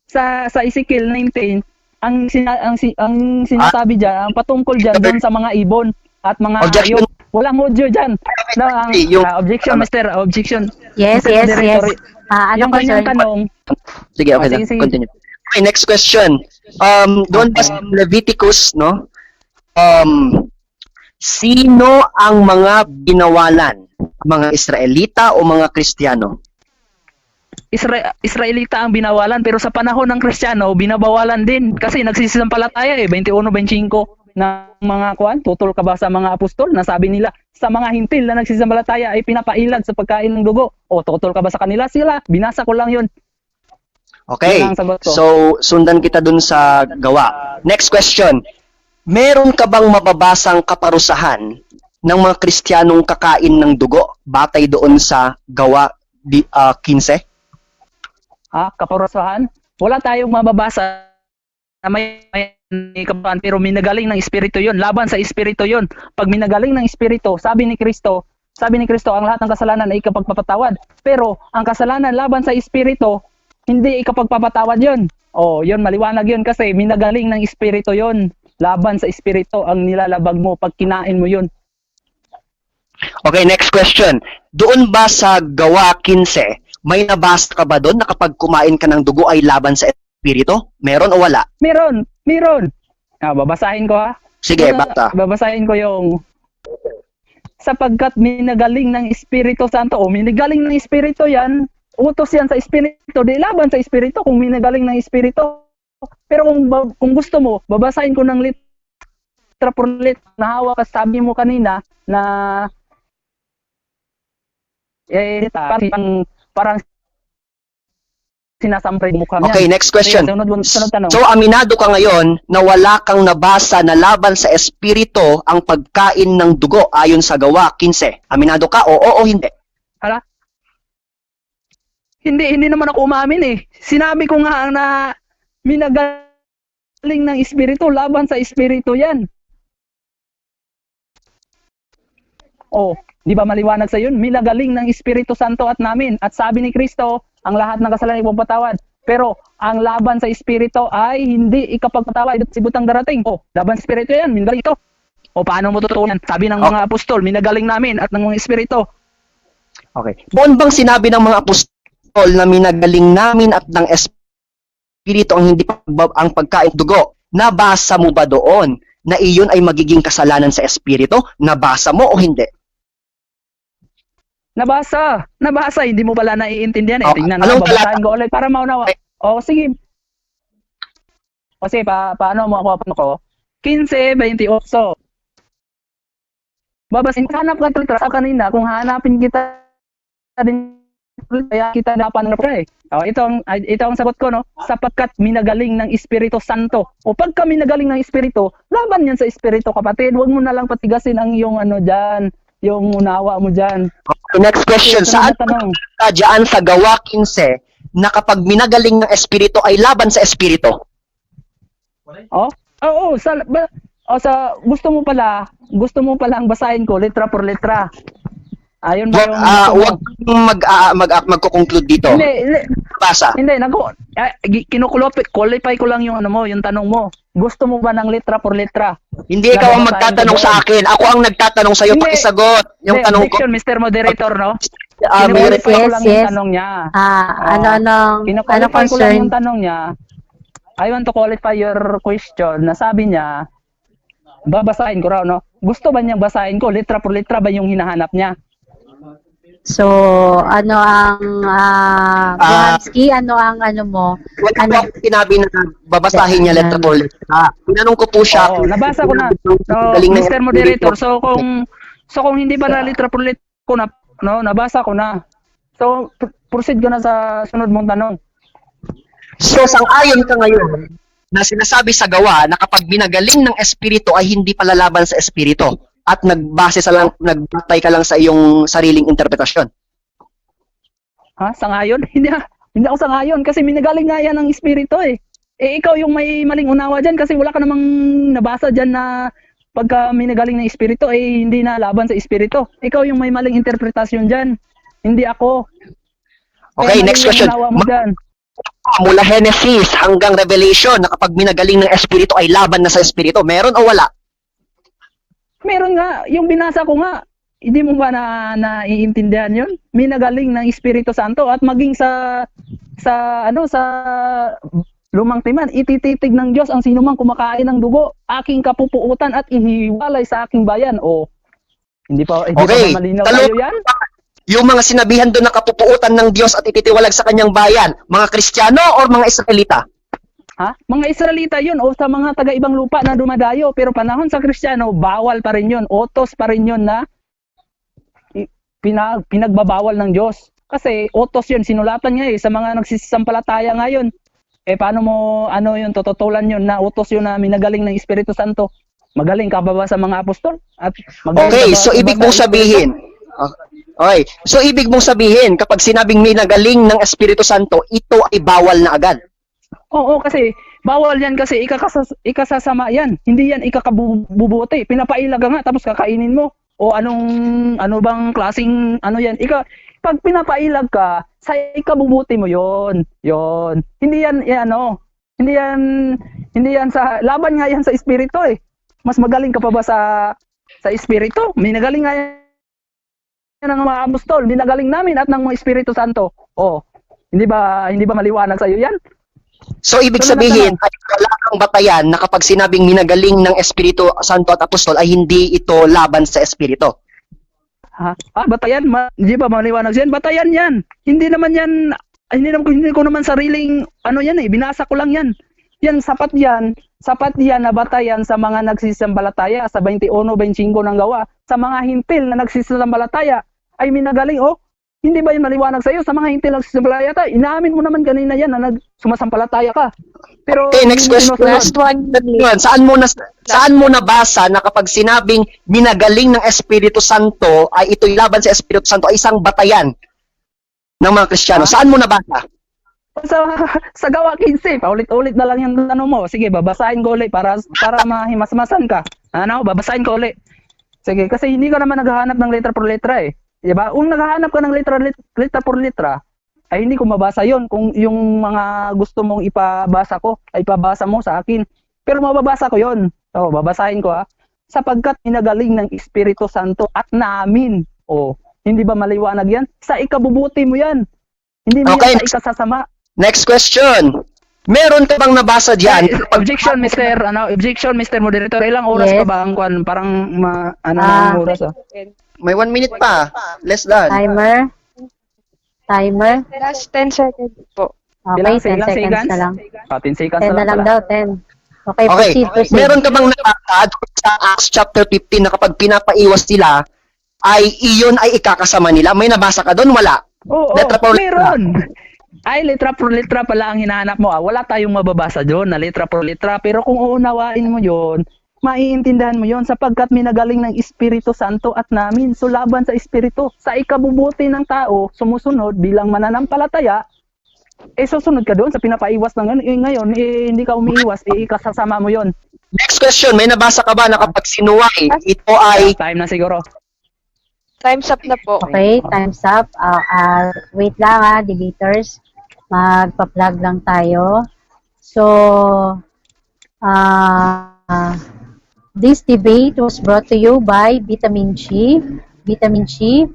Sa Ezekiel 19, ang sinasabi diyan, ang patungkol diyan doon sa mga ibon at mga Objection. hayop. Walang Hudyo diyan. No, objection, Mr. Objection. Yes, Mr. yes, yes. Director. Ano Yung ko, kanyang sir? tanong, Sige, okay lang. sige. Continue. Okay, next question. Doon ba sa Leviticus, no? Sino ang mga binawalan? Mga Israelita o mga Kristiyano? Israelita ang binawalan pero sa panahon ng Kristiyano binabawalan din kasi nagsisisampalataya 21:25 ng mga tutol ka ba sa mga apostol na sabi nila sa mga hintil na nagsisisampalataya ay pinapailag sa pagkain ng dugo o tutol ka ba sa kanila? Sila, binasa ko lang yun. Okay. Yun ang sagot ko. So, sundan kita dun sa gawa. Next question. Meron ka bang mababasang kaparusahan ng mga Kristiyanong kakain ng dugo batay doon sa gawa 15? Kaparusahan? Wala tayong mababasa na may kaparusahan pero minagaling ng Espiritu yun. Laban sa Espiritu yun. Pag minagaling ng Espiritu, sabi ni Kristo, ang lahat ng kasalanan ay ikapagpapatawad. Pero ang kasalanan laban sa Espiritu, hindi ikapagpapatawad yun. Yun, maliwanag yun kasi minagaling ng Espiritu yun. laban sa espiritu ang nilalabag mo pag kinain mo yun. Okay, next question. Doon ba sa Gawa 15, may nabasa ka ba doon na kapag kumain ka ng dugo ay laban sa espiritu? Meron o wala? Meron. Babasahin ko ha. Sige, bata. Babasahin ko yung sapagkat minagaling ng Espiritu Santo. O, minagaling ng Espiritu yan. Utos yan sa Espiritu. Di laban sa Espiritu kung minagaling ng Espiritu. Pero kung gusto mo, babasahin ko ng litra por litra. Nahawa ka, sabi mo kanina na parang sinasampray mo kami. Okay, next question. Sunod tanong. So, aminado ka ngayon na wala kang nabasa na laban sa espiritu ang pagkain ng dugo ayon sa Gawa 15. Aminado ka? Oo o hindi? Hala? Hindi naman ako umamin eh. Sinabi ko nga na minagaling ng espiritu, laban sa espiritu yan. Oh, di ba maliwanag sa yun? Minagaling ng Espiritu Santo at namin. At sabi ni Kristo, ang lahat ng kasalanan ay papatawad. Pero ang laban sa espiritu ay hindi ikapagpatawad at sibutang darating. Oh, laban sa espiritu yan, minagaling ito. O paano mo tututunan? Sabi ng mga apostol, minagaling namin at ng mga espiritu. Okay. Doon bang sinabi ng mga apostol na minagaling namin at ng espiritu ang hindi ang pagkain dugo? Nabasa mo ba doon na iyon ay magiging kasalanan sa espiritu? Nabasa mo o hindi? Nabasa, hindi mo pala naiintindihan eh. Okay. Tingnan Anong mo, babasahin ko ulit para maunawa. O sige. O sige, paano mo ako? 15:28. Babasin, hanap ka tuloy sa kanina. Kung hanapin kita din, kaya kita dapan na pre. O, ito ang sagot ko, no? Sapagkat minagaling ng Espiritu Santo. O pagka minagaling ng Espiritu, laban yan sa Espiritu, kapatid. Huwag mo na lang patigasin ang iyong dyan, yung unawa mo dyan. Okay, next question. Saan ka dyan sa Gawa 15 na kapag minagaling ng espiritu ay laban sa espiritu? Gusto mo palang basahin ko litra por litra. Ayun ba yung Huwag magko-conclude dito. Hindi. Basa. Hindi, qualify ko lang yung yung tanong mo. Gusto mo ba ng litra por litra? Hindi ikaw ang magtatanong sa akin. Ako ang nagtatanong sa iyo. Hindi. Pakisagot yung tanong ko. Mr. Moderator, no? Meron Qualify ko lang yes. yung tanong niya. Ano Kino-qualify ko lang concern? yung tanong niya. I want to qualify your question. Nasabi niya, babasahin ko raw, no? Gusto ba niyang basahin ko? Litra por litra ba yung hinahanap niya? So, ano ang Johanski, ano ang mo? Wala Ano? ko akong sinabi na babasahin niya letter for letter. Tinanong ko po siya. Oo, nabasa ko na. So, Galing ng Mr. Moderator, so kung hindi pa na litra por litra ko na, no, nabasa ko na. So, proceed ko na sa sunod mong tanong. So, sang-ayon ka ngayon na sinasabi sa gawa na kapag binagaling ng espiritu ay hindi palalaban sa espiritu at nagbatay ka lang sa iyong sariling interpretasyon. Ha? Sangayon? Hindi ako sangayon kasi minagaling nga yan ng espiritu eh. Eh ikaw yung may maling unawa dyan kasi wala ka namang nabasa dyan na pagka minagaling ng espiritu eh hindi na laban sa espiritu. Ikaw yung may maling interpretasyon dyan. Hindi ako. Okay, Kaya next mali yung question. unawa mo dyan. Mula Genesis hanggang Revelation na kapag minagaling ng espiritu ay laban na sa espiritu. Meron o wala? Meron nga, yung binasa ko nga, hindi mo ba naiintindihan yun? Minagaling ng Espiritu Santo at maging sa Lumang Timan, itititig ng Diyos ang sinumang kumakain ng dugo, aking kapupuutan at ihiwalay sa aking bayan. O, hindi pa malinaw sa'yo yan? Yung mga sinabihan doon na kapupuutan ng Diyos at ititiwalag sa kanyang bayan, mga Kristiyano o mga Israelita? Ha? Mga Israelita yun o sa mga taga-ibang lupa na dumadayo, pero panahon sa Kristiyano, bawal pa rin yun, utos pa rin yun na pinagbabawal ng Diyos. Kasi utos yun, sinulatan nga sa mga nagsisisampalataya ngayon. Eh paano mo, yun, tututulan yun na utos yun na minagaling ng Espiritu Santo? Magaling ka ba sa mga apostol? Okay, so ibig mong sabihin, kapag sinabing minagaling ng Espiritu Santo, ito ay bawal na agad. Oo, kasi bawal yan kasi ikasasama yan. Hindi yan ikakabubuti. Pinapailag ka nga tapos kakainin mo. O ano bang klaseng yan? Pag pinapailag ka, sa ikabubuti mo yon. Hindi yan Hindi yan sa laban nga yan sa espiritu eh. Mas magaling ka pa ba sa espiritu? Minagaling nga yan ng mga apostol, minagaling namin at ng mga Espiritu Santo. Oh, hindi ba maliwanag sa iyo yan? So, ibig Wala na sabihin, ay wala kang batayan na kapag sinabing minagaling ng Espiritu Santo at Apostol ay hindi ito laban sa Espiritu. Ha? Batayan, hindi ba maliwanag yan? Batayan yan. Hindi naman yan, hindi ko naman sariling, yan eh, binasa ko lang yan. Yan, sapat yan na batayan sa mga nagsisambalataya sa 21-25 ng gawa. Sa mga hintil na nagsisambalataya, ay minagaling, hindi ba yun maliwanag sa iyo? Sa mga hintil na nagsisambalataya, inaamin mo naman kanina yan na sumasampalataya ka. Pero, Okay, next question. Last one. Saan mo nabasa na kapag sinabing minagaling ng Espiritu Santo ay ito'y laban sa Espiritu Santo ay isang batayan ng mga Kristiyano? Saan mo nabasa? Sa gawa 15, paulit-ulit na lang yung tanong mo. Sige, babasahin ko ulit para mahimasmasan ka. Babasahin ko ulit. Sige, kasi hindi ka naman naghahanap ng letra por letra eh. Diba? Kung naghahanap ka ng letra por letra, ay hindi ko mabasa yon. Kung yung mga gusto mong ipabasa ko, ay ipabasa mo sa akin. Pero mababasa ko yon. So, babasahin ko Sapagkat minagaling ng Espiritu Santo at namin. Hindi ba maliwanag yan? Sa ikabubuti mo yan. Hindi mo yan sa ikasasama. Next question. Meron ka bang nabasa diyan? Objection, Mr. Moderator. Ilang oras Yes. pa ba ang kwan? Parang oras May 1 minute pa. Less than. Timer. Last 10 seconds po. Okay, Ilang 10 seconds na lang. 10 seconds 10 na lang pala. daw, 10. Okay, Okay. proceed. Meron ka bang nabasa sa Acts chapter 15 na kapag pinapaiwas sila ay iyon ay ikakasama nila? May nabasa ka doon? Wala. Oo, Letra por letra. meron. Ay, letra por letra pala ang hinahanap mo. Wala tayong mababasa doon na letra por letra. Pero kung uunawain mo yon, maiintindihan mo yon sapagkat minagaling ng Espiritu Santo at namin. So, laban sa Espiritu. Sa ikabubuti ng tao, sumusunod bilang mananampalataya, susunod ka doon sa pinapaiwas ng ngayon, hindi ka umiiwas, kasasama mo yon. Next question. May nabasa ka ba na kapag sinuway, ito ay Time na siguro. Time's up na po. Okay, time's up. Wait lang debaters. Magpa-plug lang tayo. So, this debate was brought to you by Vitamin C. Vitamin C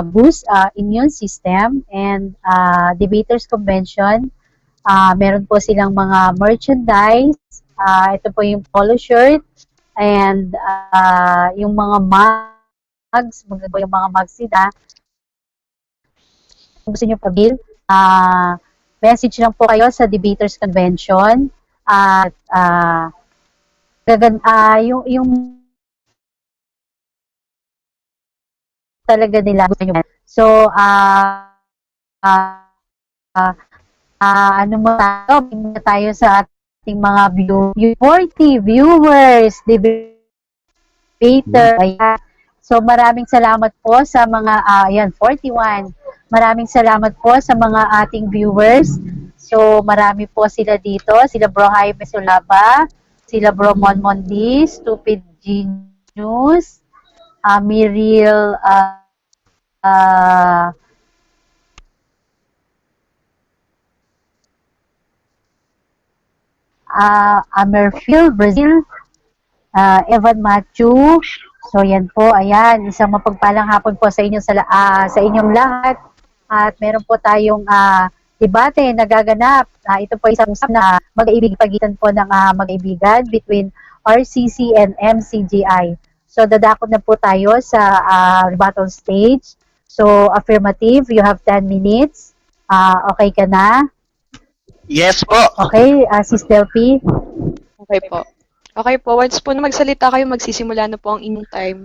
boosts immune system, and Debaters Convention. Meron po silang mga merchandise. Ito po yung polo shirt and yung mga mugs. Maganda po yung mga mugs nila. Kung gusto nyo pa-bill, message lang po kayo sa Debaters Convention. At yung talaga nila gusto nyo. So, tayo sa ating mga 40 viewers, debater. Ayan. So, maraming salamat po sa mga, 41. Maraming salamat po sa mga ating viewers. So, marami po sila dito. Sila Bro Jaime Sulaba, sila Bro Monmondi, Stupid Genius, Miril, Amerfield, Brazil, Evan Matthew. So, yan po. Ayan, isang mapagpalang hapon po sa inyo sa inyong lahat. At meron po tayong debate na gaganap. Ito po isang usap na mag-aibig pagitan po ng mag-aibigan between RCC and MCGI. So, dadako na po tayo sa rebuttal stage. So, affirmative, you have 10 minutes. Okay ka na? yes po. Okay, Sis Delphi? Okay po. Okay po, once po na magsalita kayo, magsisimula na po ang inyong time.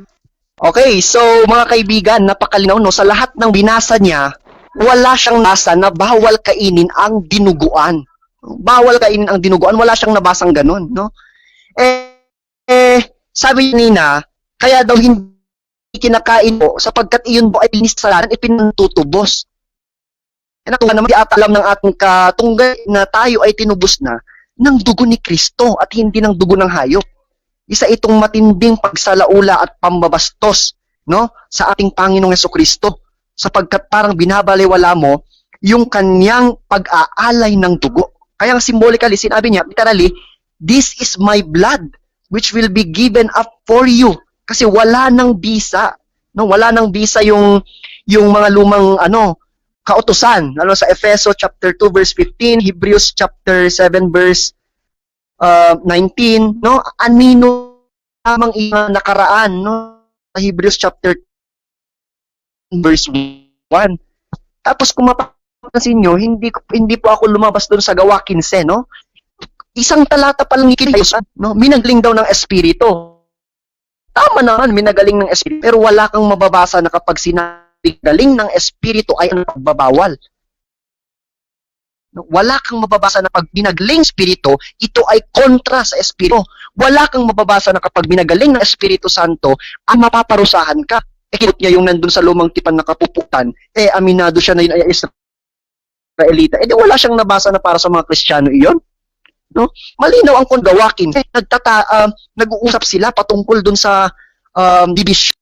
Okay, so mga kaibigan, napakalinaw no, sa lahat ng binasa niya, wala siyang nasa na bawal kainin ang dinuguan. Bawal kainin ang dinuguan, wala siyang nabasang ganun, no? Sabi nina, kaya daw hindi kinakain po sapagkat iyon po ay linis sa kasalanan, ipinantutubos. Naman di ata alam ng ating katunggay na tayo ay tinubos na ng dugo ni Kristo at hindi ng dugo ng hayop. Isa itong matinding pagsalaula at pambabastos, no, sa ating Panginoong Hesukristo, sapagkat parang binabalewala mo yung kanyang pag-aalay ng dugo. Kaya symbolically, sinabi niya, literally, This is my blood which will be given up for you. Kasi wala nang bisa. No, wala nang bisa yung mga lumang kautusan. Sa Efeso chapter 2 verse 15, Hebrews chapter 7 verse 19, no? Anino lamang nakaraan, no? Sa Hebrews chapter verse 1. Tapos kung mapapansin nyo, hindi po ako lumabas doon sa Gawa 15, no? Isang talata pa lang ikinayos, no? Minagaling daw ng Espiritu. Tama naman, minagaling ng Espiritu. Pero wala kang mababasa na kapag sinabi galing ng Espiritu ay ang pagbabawal. Wala kang mababasa na pag binagaling Espiritu, ito ay kontra sa Espiritu. Wala kang mababasa na kapag binagaling ng Espiritu Santo, ang mapaparusahan ka. Kinot niya yung nandun sa lumang tipan na kapuputan, aminado siya na yun ay Israelita. Di wala siyang nabasa na para sa mga Kristiyano iyon. No? Malinaw ang Gawakin. Nag-uusap sila patungkol dun sa division.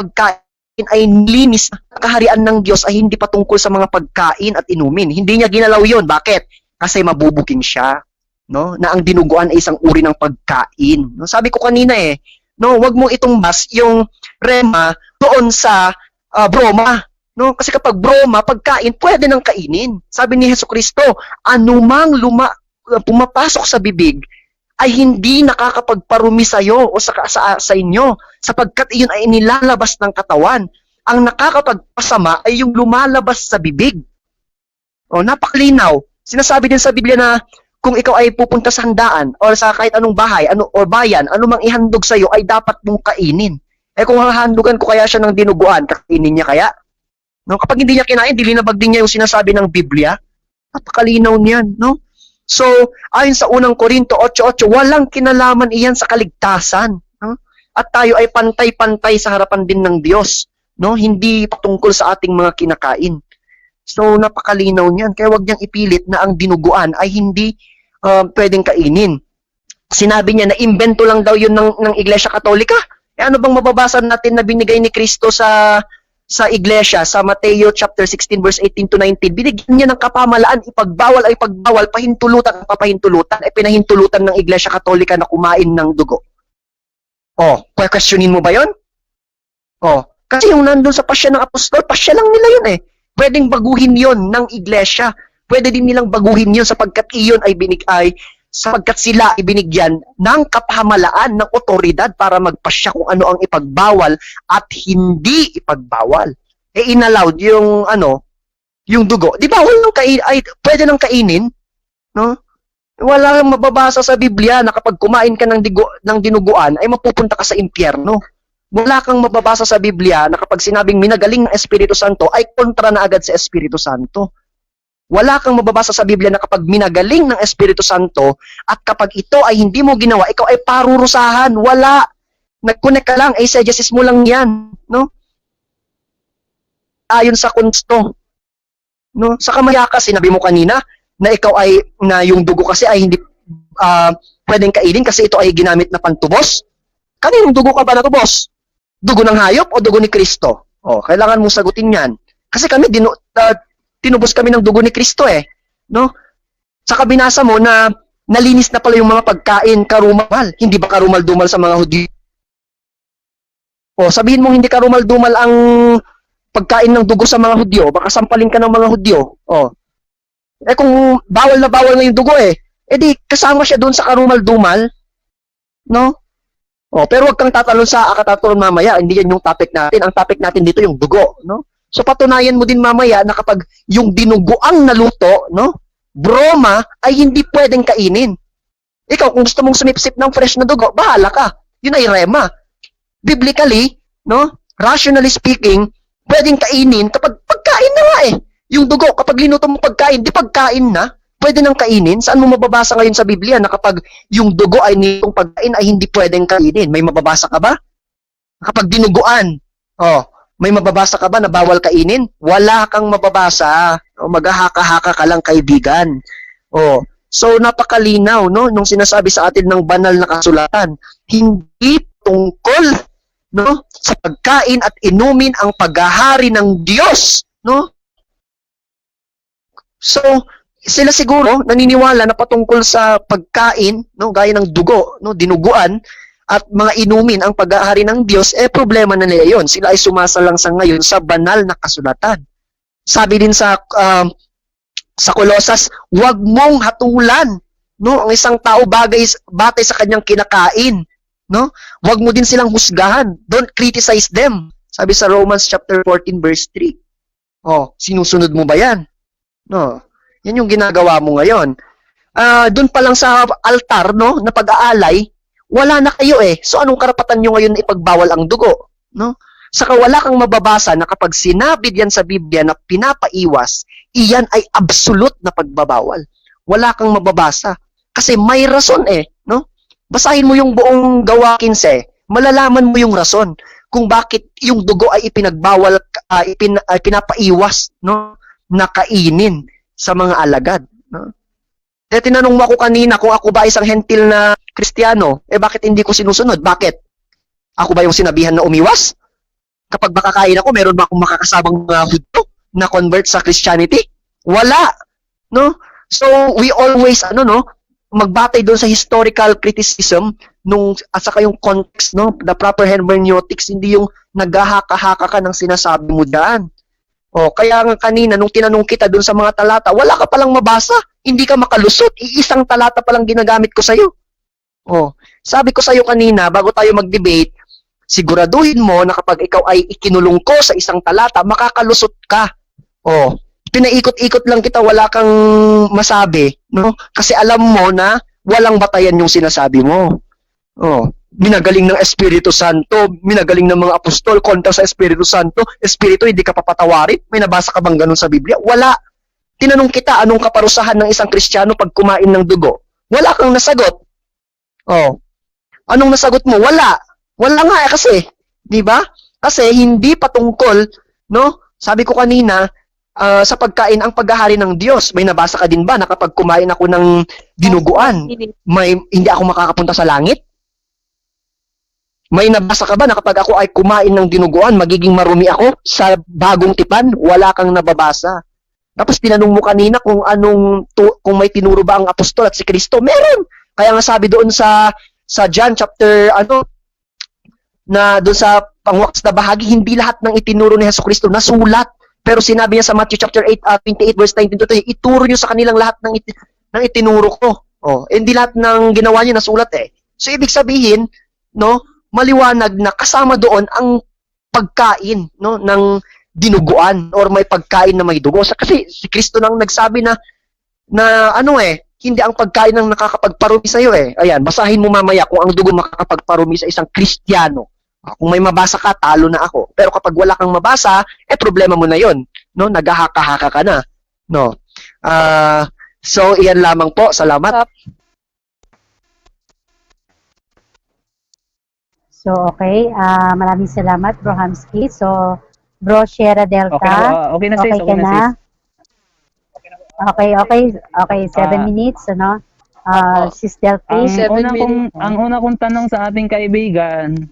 Pagkain ay linis na kaharian ng Diyos ay hindi patungkol sa mga pagkain at inumin. Hindi niya ginalaw yon. Bakit? Kasi mabubuking siya. No? Na ang dinuguan ay isang uri ng pagkain. No? Sabi ko kanina no, wag mong itumbas yung rema doon sa broma. No? Kasi kapag broma, pagkain, pwede nang kainin. Sabi ni Hesukristo, anumang pumapasok sa bibig, ay hindi nakakapagparumi sa'yo o sa inyo, sapagkat iyon ay nilalabas ng katawan. Ang nakakapagpasama ay yung lumalabas sa bibig. O, napakalinaw. Sinasabi din sa Biblia na kung ikaw ay pupunta sa handaan o sa kahit anong bahay o bayan, anumang ihandog sa'yo ay dapat mong kainin. Kung hahandugan ko kaya siya ng dinuguan, kakainin niya kaya? No? Kapag hindi niya kinain, dilinabag din niya yung sinasabi ng Biblia. Napakalinaw niyan, no? So, ayon sa unang Korinto 8:8, walang kinalaman iyan sa kaligtasan. No? At tayo ay pantay-pantay sa harapan din ng Diyos. No? Hindi patungkol sa ating mga kinakain. So, napakalinaw niyan. Kaya wag niyang ipilit na ang dinuguan ay hindi pwedeng kainin. Sinabi niya na imbento lang daw yun ng Iglesia Katolika. Ano bang mababasa natin na binigay ni Kristo sa iglesia, sa Mateo chapter 16 verse 18 to 19, binigyan niya ng kapamalaan, ipagbawal ay pagbawal, pahintulutan ang papahintulutan, ay pinahintulutan ng Iglesia Katolika na kumain ng dugo. Questionin mo ba yon? Kasi yung nandun sa pasya ng apostol, pasya lang nila yun Pwedeng baguhin yon ng iglesia. Pwede din nilang baguhin yon sapagkat iyon ay sapagkat sila ibinigyan ng kapamalaan, ng otoridad para magpasya kung ano ang ipagbawal at hindi ipagbawal. Inallowed yung dugo. Di ba, pwede nang kainin, no? Wala lang mababasa sa Biblia na kapag kumain ka ng dinuguan ay mapupunta ka sa impyerno. Wala kang mababasa sa Biblia na kapag sinabing minagaling ng Espiritu Santo ay kontra na agad sa Espiritu Santo. Wala kang mababasa sa Biblia na kapag minagaling ng Espiritu Santo at kapag ito ay hindi mo ginawa, ikaw ay parurusahan. Wala. Nag-connect ka lang, eisegesis mo lang yan. No? Ayon sa kunsto. No? Sa kamayakas, sinabi mo kanina na ikaw na yung dugo kasi ay hindi pwedeng kainin kasi ito ay ginamit na pantubos. Kaninong dugo ka ba natubos? Dugo ng hayop o dugo ni Kristo? Kailangan mong sagutin yan. Kasi kami, tinubos kami ng dugo ni Kristo no? Saka binasa mo na nalinis na pala yung mga pagkain karumal. Hindi ba karumal-dumal sa mga Hudyo? Sabihin mong hindi karumal-dumal pagkain ng dugo sa mga Hudyo, baka sampalin ka ng mga Hudyo. Oh. Eh kung bawal na yung dugo edi kasama siya doon sa karumal-dumal, no? Oh, pero wag kang tatalon sa akataturon mamaya, hindi yan yung topic natin. Ang topic natin dito yung dugo, no? So patunayan mo din mamaya na kapag yung dinuguang naluto, no? Broma ay hindi pwedeng kainin. Ikaw kung gusto mong sumipsip ng fresh na dugo, bahala ka. Yun ay rema. Biblically, no? Rationally speaking, pwedeng kainin kapag pagkain na nga Yung dugo, kapag linuto mo pagkain, di pagkain na, pwede nang kainin. Saan mo mababasa ngayon sa Biblia na kapag yung dugo ay nitong pagkain ay hindi pwedeng kainin? May mababasa ka ba? Kapag dinuguan, may mababasa ka ba na bawal kainin? Wala kang mababasa. Maghahaka-haka ka lang, kaibigan. So napakalinaw, no, nung sinasabi sa atin ng banal na kasulatan, hindi tungkol, no, sa pagkain at inumin ang paghahari ng Diyos, no? So sila siguro naniniwala na patungkol sa pagkain, no, gaya ng dugo, no, dinuguan at mga inumin ang paghahari ng Diyos, problema na nila 'yon. Sila ay sumasalang sa ngayon sa banal na kasulatan. Sabi din sa Kolosas, huwag mong hatulan, no, ang isang tao batay sa kanyang kinakain, no? Huwag mo din silang husgahan. Don't criticize them. Sabi sa Romans chapter 14 verse 3. Sinusunod mo ba 'yan? No. Yan yung ginagawa mo ngayon. Doon pa lang sa altar, no, na pag-aalay, wala na kayo So anong karapatan nyo ngayon na ipagbawal ang dugo, no? Saka wala kang mababasa na kapag sinabi diyan sa Biblia na pinapaiwas, iyan ay absolute na pagbabawal. Wala kang mababasa. Kasi may rason no? Basahin mo yung buong Gawa 15, malalaman mo yung rason kung bakit yung dugo ay ipinagbawal, pinapaiwas, no, na kainin sa mga alagad, no? Tinanong mo ako kanina kung ako ba isang hentil na Kristiyano, bakit hindi ko sinusunod? Bakit? Ako ba yung sinabihan na umiwas? Kapag makakain ako, meron ba akong makakasabang mga Hudyo na convert sa Christianity? Wala, no? So we always magbatay doon sa historical criticism at saka yung context, no, the proper hermeneutics, hindi yung naghahaka-haka ka ng sinasabi mo dyan. Kaya nga kanina nung tinanong kita doon sa mga talata, wala ka palang mabasa, hindi ka makalusot, iisang talata palang ginagamit ko sa'yo. Sabi ko sa'yo kanina, bago tayo mag-debate, siguraduhin mo na kapag ikaw ay ikinulong ko sa isang talata, makakalusot ka. Pinaikot-ikot lang kita, wala kang masabi, no? Kasi alam mo na walang batayan yung sinasabi mo. Minagaling ng Espiritu Santo, minagaling ng mga apostol kontra sa Espiritu Santo. Espiritu, hindi ka papatawarin? May nabasa ka bang ganun sa Biblia? Wala. Tinanong kita, anong kaparusahan ng isang Kristiyano pag kumain ng dugo? Wala kang nasagot. Anong nasagot mo? Wala. Wala nga kasi. Di ba? Kasi hindi patungkol, no? Sabi ko kanina, sa pagkain ang paghahari ng Diyos. May nabasa ka din ba na kapag kumain ako ng dinuguan, hindi ako makakapunta sa langit? May nabasa ka ba na kapag ako ay kumain ng dinuguan, magiging marumi ako sa bagong tipan? Wala kang nababasa. Tapos tinanong mo kanina kung kung may tinuro ba ang apostol at si Kristo. Meron. Kaya nga sabi doon sa John chapter na doon sa pangwakas na bahagi, hindi lahat ng itinuro ni Jesucristo nasulat. Pero sinabi niya sa Matthew chapter 28 verse 19 to 20, ituro niyo sa kanilang lahat ng itinuro ko. Hindi lahat ng ginawa niyo nasulat So ibig sabihin, no, maliwanag na kasama doon ang pagkain, no, ng dinuguan or may pagkain na may dugo. Kasi si Kristo nang nagsabi na hindi ang pagkain ang nakakapagparumi sa iyo Ayan, basahin mo mamaya kung ang dugo makakapagparumi sa isang Kristiyano. Kung may mabasa ka, talo na ako. Pero kapag wala kang mabasa, problema mo na 'yon, no? Naghahaka-haka ka na, no? So iyan lamang po. Salamat. So, okay. Maraming salamat, Bro Hamsky. So, Bro Shera Delta. Okay na sis. Okay ka na? Okay. 7 minutes, ano? Sis Delta. Ang una kong tanong sa ating kaibigan,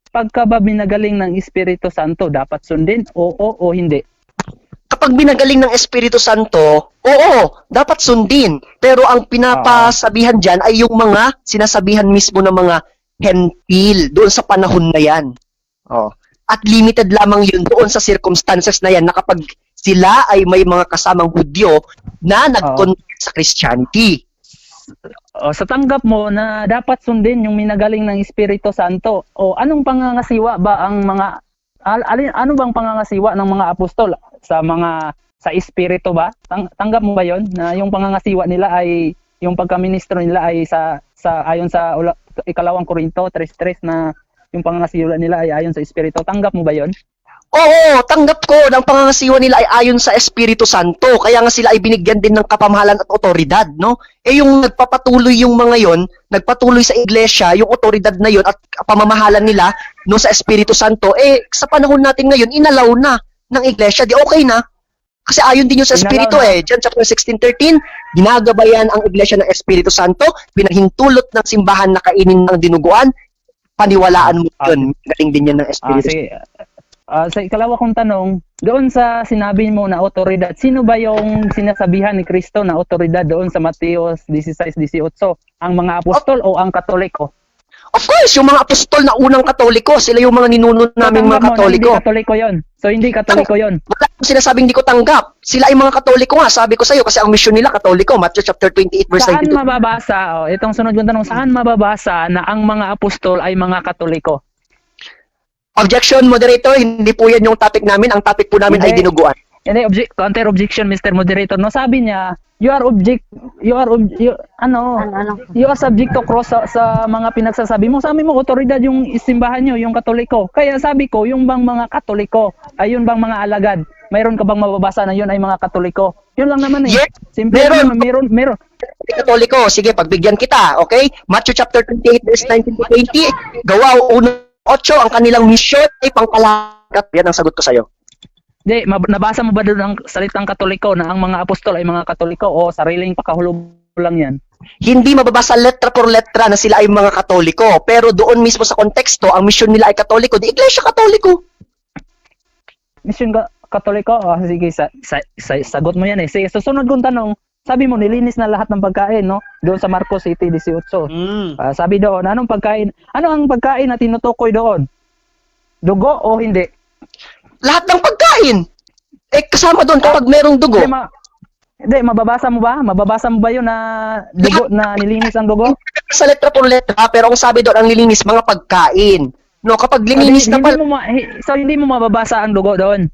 pagka ba binagaling ng Espiritu Santo, dapat sundin? Oo o hindi? Kapag binagaling ng Espiritu Santo, oo, dapat sundin. Pero ang pinapasabihan dyan ay yung mga sinasabihan mismo ng mga hentil doon sa panahon na yan. at limited lamang yun doon sa circumstances na yan na kapag sila ay may mga kasamang Hudyo na nag-convert sa Christianity. Sa tanggap mo na dapat sundin yung minagaling ng Espiritu Santo, o anong pangangasiwa ba ang mga ano bang pangangasiwa ng mga apostol sa Espiritu ba? Tanggap mo ba 'yon na yung pangangasiwa nila ay yung pagkaministro nila ay ayon sa ikalawang Korinto 3:3 na yung pangangasiwa nila ay ayon sa Espiritu? Tanggap mo ba 'yon? Oo, tanggap ko na ang pangangasiwa nila ay ayon sa Espiritu Santo. Kaya nga sila ay binigyan din ng kapamahalan at otoridad, no? Yung nagpapatuloy yung mga yon, nagpatuloy sa iglesia, yung otoridad na yon at pamamahalan nila no sa Espiritu Santo, sa panahon natin ngayon, inalaw na ng iglesia, di okay na. Kasi ayon din yun sa Espiritu John chapter 16:13, ginagabayan ang iglesia ng Espiritu Santo, pinahintulot ng simbahan na kainin ng dinuguan, paniwalaan mo yun. Galing din yan ng Espiritu Santo. Sa ikalawa kong tanong, doon sa sinabi mo na otoridad, sino ba yung sinasabihan ni Kristo na otoridad doon sa Mateo 16:18? Ang mga apostol o ang Katoliko? Of course, yung mga apostol na unang Katoliko, sila yung mga ninuno naming mga Katoliko. Hindi Katoliko yun. So hindi Katoliko yun. Wala akong sinasabing hindi ko tanggap. Sila ay mga Katoliko nga, sabi ko sa iyo kasi ang mission nila Katoliko, Matthew chapter 28 verse 92. Saan mababasa, itong sunod kong tanong, saan mababasa na ang mga apostol ay mga Katoliko? Objection, moderator, hindi po yan yung topic namin. Ang topic po namin ay dinuguan. Hindi, counter objection, Mr. Moderator. No, sabi niya, you are subject to cross sa mga pinagsasabi mo. Sabi mo, otoridad yung simbahan nyo, yung Katoliko. Kaya sabi ko, yung bang mga Katoliko, ayun bang mga alagad? Mayroon ka bang mababasa na yun ay mga Katoliko? Yun lang naman eh. Yes, Simple meron. Katoliko, sige, pagbigyan kita, okay? Matthew chapter 28 verse 19 to 20, gawa 1:8, ang kanilang mission ay pangpalagat. Yan ang sagot ko sa'yo. Hindi, nabasa mo ba doon ang salitang Katoliko na ang mga apostol ay mga Katoliko o sariling pakahulog lang yan? Hindi mababasa letra por letra na sila ay mga Katoliko, pero doon mismo sa konteksto, ang mission nila ay Katoliko, di Iglesia Katoliko. Mission Katoliko? Sige, sagot mo yan eh. Sige, susunod kong tanong, sabi mo, nilinis na lahat ng pagkain, no? Doon sa Marcos 7:18. Sabi doon, anong pagkain? Ano ang pagkain na tinutukoy doon? Dugo o hindi? Lahat ng pagkain. Kasama doon kapag merong dugo. Hindi, mababasa mo ba? Mababasa mo ba yun na dugo, na nilinis ang dugo? Sa letra por letra, pero ang sabi doon, ang nilinis, mga pagkain. No, kapag lininis na pala, so hindi mo mababasa ang dugo doon?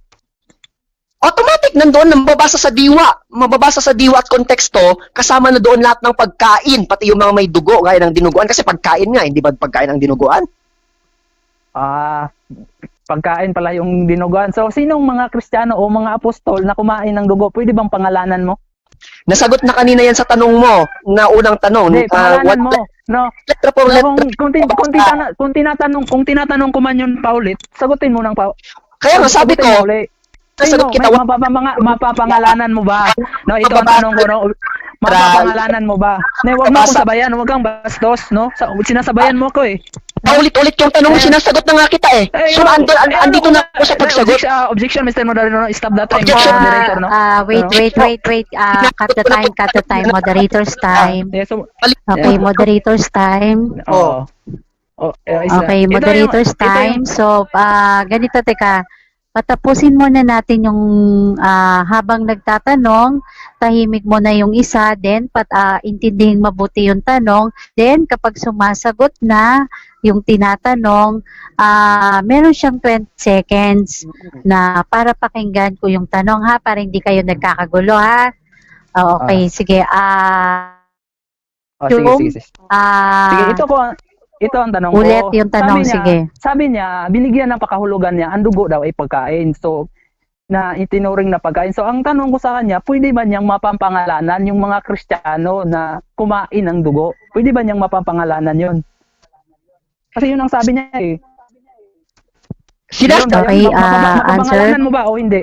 automatic nandoon na mababasa sa diwa at konteksto, kasama na doon lahat ng pagkain, pati yung mga may dugo, gaya ng dinuguan, kasi pagkain nga, hindi ba pagkain ang dinuguan? Pagkain pala yung dinuguan. So, sinong mga Kristiyano o mga apostol na kumain ng dugo? Pwede bang pangalanan mo? Nasagot na kanina yan sa tanong mo, na unang tanong. Hindi, pangalanan mo. No. Letra por letra. Kung tinatanong ko man yun paulit, sagutin mo ng paulit. Kaya nga sabi ko, Sino, may mapapangalanan mo ba? No, ito ang tanong ko, no? Mapapangalanan mo ba? No, huwag mo akong sabayan, huwag kang bastos, no? Sinasabayan mo ako eh. Paulit-ulit yung tanong mo, sinasagot na nga kita eh. So, andito na ako sa pagsagot. Objection, Mr. Moderator, stop that time. Objection. Moderator, no? Wait. Cut the time. Moderator's time. Okay, moderator's time. Okay, moderator's time. So, ganito, teka. Patapusin muna natin yung habang nagtatanong, tahimik mo na yung isa, then intindihin mabuti yung tanong. Then, kapag sumasagot na yung tinatanong, meron siyang 20 seconds na para pakinggan ko yung tanong, ha? Para hindi kayo nagkakagulo, ha? Okay, sige. Sige. Sige, ito ang tanong ko. Ulit yung tanong, sige. Sabi niya, binigyan ng pakahulugan niya, ang dugo daw ay pagkain. So, na itinuring na pagkain. So, ang tanong ko sa kanya, pwede ba niyang mapapangalanan yung mga Kristiyano na kumain ng dugo? Pwede ba niyang mapapangalanan yun? Kasi yun ang sabi niya eh. Okay, answer. Mapapangalanan mo ba o hindi?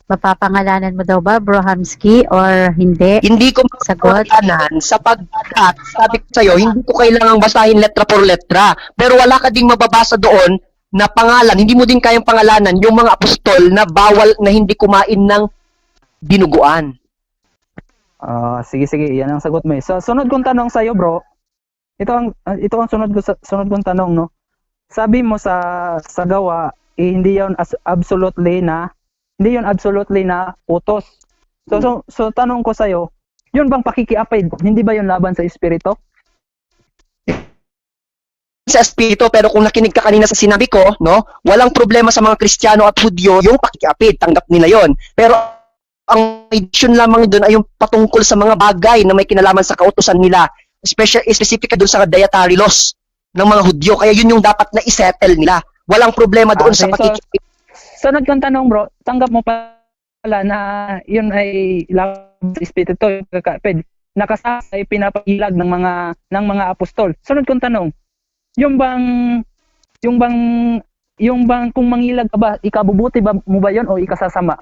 Mapapangalanan mo daw ba, Bro Hamski, or hindi? Hindi ko Sagot. mapapangalanan sapagkat, sabi ko sa'yo, hindi ko kailangang basahin letra por letra. Pero wala ka ding mababasa doon na pangalan, hindi mo din kayang pangalanan yung mga apostol na bawal na hindi kumain ng dinuguan. Sige, yan ang sagot mo. So, sunod kong tanong sa'yo, bro. Ito ang sunod kong tanong, no? sabi mo sa gawa, hindi 'yon absolutely na utos. So tanong ko sa 'yun bang pakikiapid, hindi ba 'yun laban sa espiritu? Sa espiritu, pero kung nakinig ka kanina sa sinabi ko, no, walang problema sa mga Kristiyano at Hudyo yung pakikiapid, tanggap nila yon. Pero ang edition lamang doon ay yung patungkol sa mga bagay na may kinalaman sa kautusan nila, specific doon sa dietary laws ng mga Hudyo. Kaya yun yung dapat na isettle nila. Walang problema doon sa Okay, pakikiapid. sunod kong tanong bro, tanggap mo pala na 'yun ay laban sa espiritu, pakikiapid, nakasasa ay pinapahilag ng mga apostol. Sunod kong tanong, yung bang kung mangilag ka ba, ikabubuti ba mo ba 'yon o ikasasama?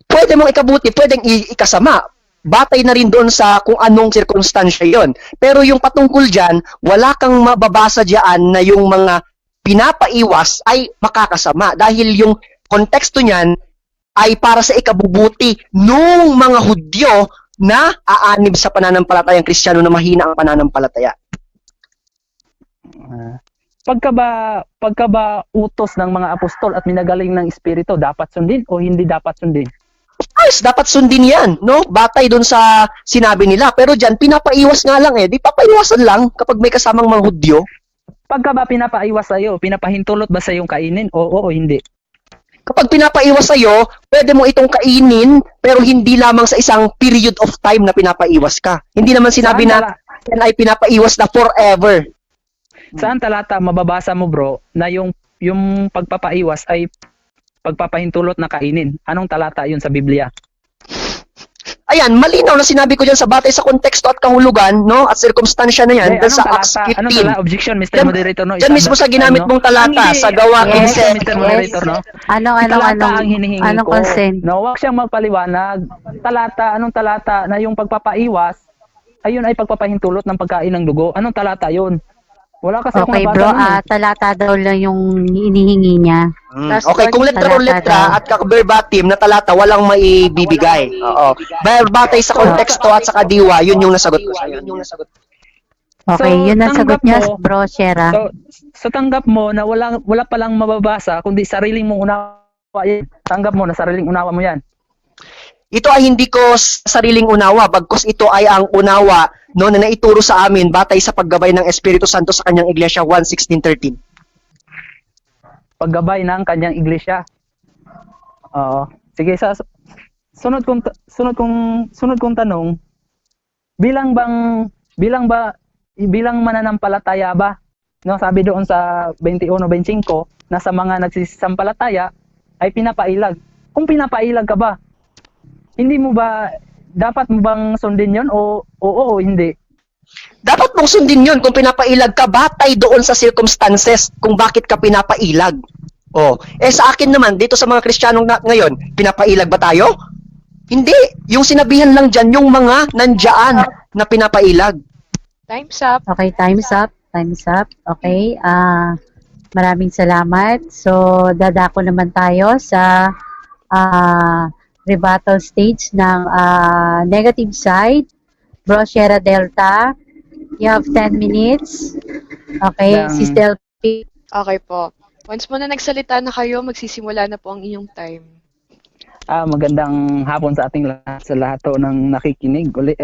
Pwede mong ikabuti, pwedeng ikasama. Batay na rin doon sa kung anong sirkunstansya yon. Pero yung patungkol dyan, wala kang mababasa dyan na yung mga pinapaiwas ay makakasama. Dahil yung konteksto niyan ay para sa ikabubuti nung mga Hudyo na aanib sa pananampalatayang Kristiyano na mahina ang pananampalataya. Pagka ba utos ng mga apostol at minagaling ng espiritu, dapat sundin o hindi dapat sundin? Ayos, dapat sundin yan, no? Batay doon sa sinabi nila. Pero dyan, pinapaiwas nga lang di papaiwasan lang kapag may kasamang mga Hudyo. Pagka ba pinapaiwas sa'yo, pinapahintulot ba sa yung kainin o hindi? Kapag pinapaiwas sa'yo, pwede mo itong kainin, pero hindi lamang sa isang period of time na pinapaiwas ka. Hindi naman sinabi Saan na yan ay pinapaiwas na forever. Saan talata mababasa mo bro na yung pagpapaiwas ay pagpapahintulot na kainin? Anong talata yun sa Biblia? Ayan, malinaw na sinabi ko dyan sa batay sa konteksto at kahulugan, no? At sirkumstansya na yan, dahil sa Acts 15. Anong talata? Objection, Mr. Yan- Moderator, no? Dyan mismo sa ginamit mong talata, sa gawa Yes, 15. Mr. Moderator, no? Talata ang hinihingi anong ko. consent? No, wag siyang magpaliwanag. Anong talata na yung pagpapaiwas, ayun ay pagpapahintulot ng pagkain ng dugo. Anong talata yun? Wala kasi akong Okay nabasa bro, nun eh. talata daw lang yung inihingi niya. Okay, kung letra o letra at verbatim na talata, walang maibibigay. Oo. Batay sa konteksto at sa kadiwa, yun yung nasagot ko sa'yo. Okay, So, yun ang sagot tanggap niya, mo- bro, Shera. So tanggap mo na wala palang mababasa kundi sariling mong unawa yan. Tanggap mo na sariling unawa mo yan. Ito ay hindi ko sariling unawa, bagkus ito ay ang unawa no, na naituro sa amin batay sa paggabay ng Espiritu Santo sa kanyang Iglesia 1:16-13. Paggabay ng kanyang iglesia. Oo. Sige, sunod kong tanong, bilang mananampalataya ba? No, sabi doon sa 21:25 na sa mga nagsisampalataya ay pinapailag. Kung pinapailag ka ba, dapat mo bang sundin 'yon o hindi? Dapat mong sundin yun kung pinapailag ka batay doon sa circumstances kung bakit ka pinapailag. Sa akin naman, dito sa mga Kristiyanong ngayon, pinapailag ba tayo? Hindi. Yung sinabihan lang dyan, yung mga nandyan na pinapailag. Time's up. Okay, time's up. Time's up. Okay, maraming salamat. So, dadako naman tayo sa rebuttal stage ng negative side. Bro, Shera Delta, you have 10 minutes. Okay, Ng- Sis Delphi. Okay po. Once mo na nagsalita na kayo, magsisimula na po ang inyong time. Magandang hapon sa ating lahat, sa lahat to ng nakikinig uli,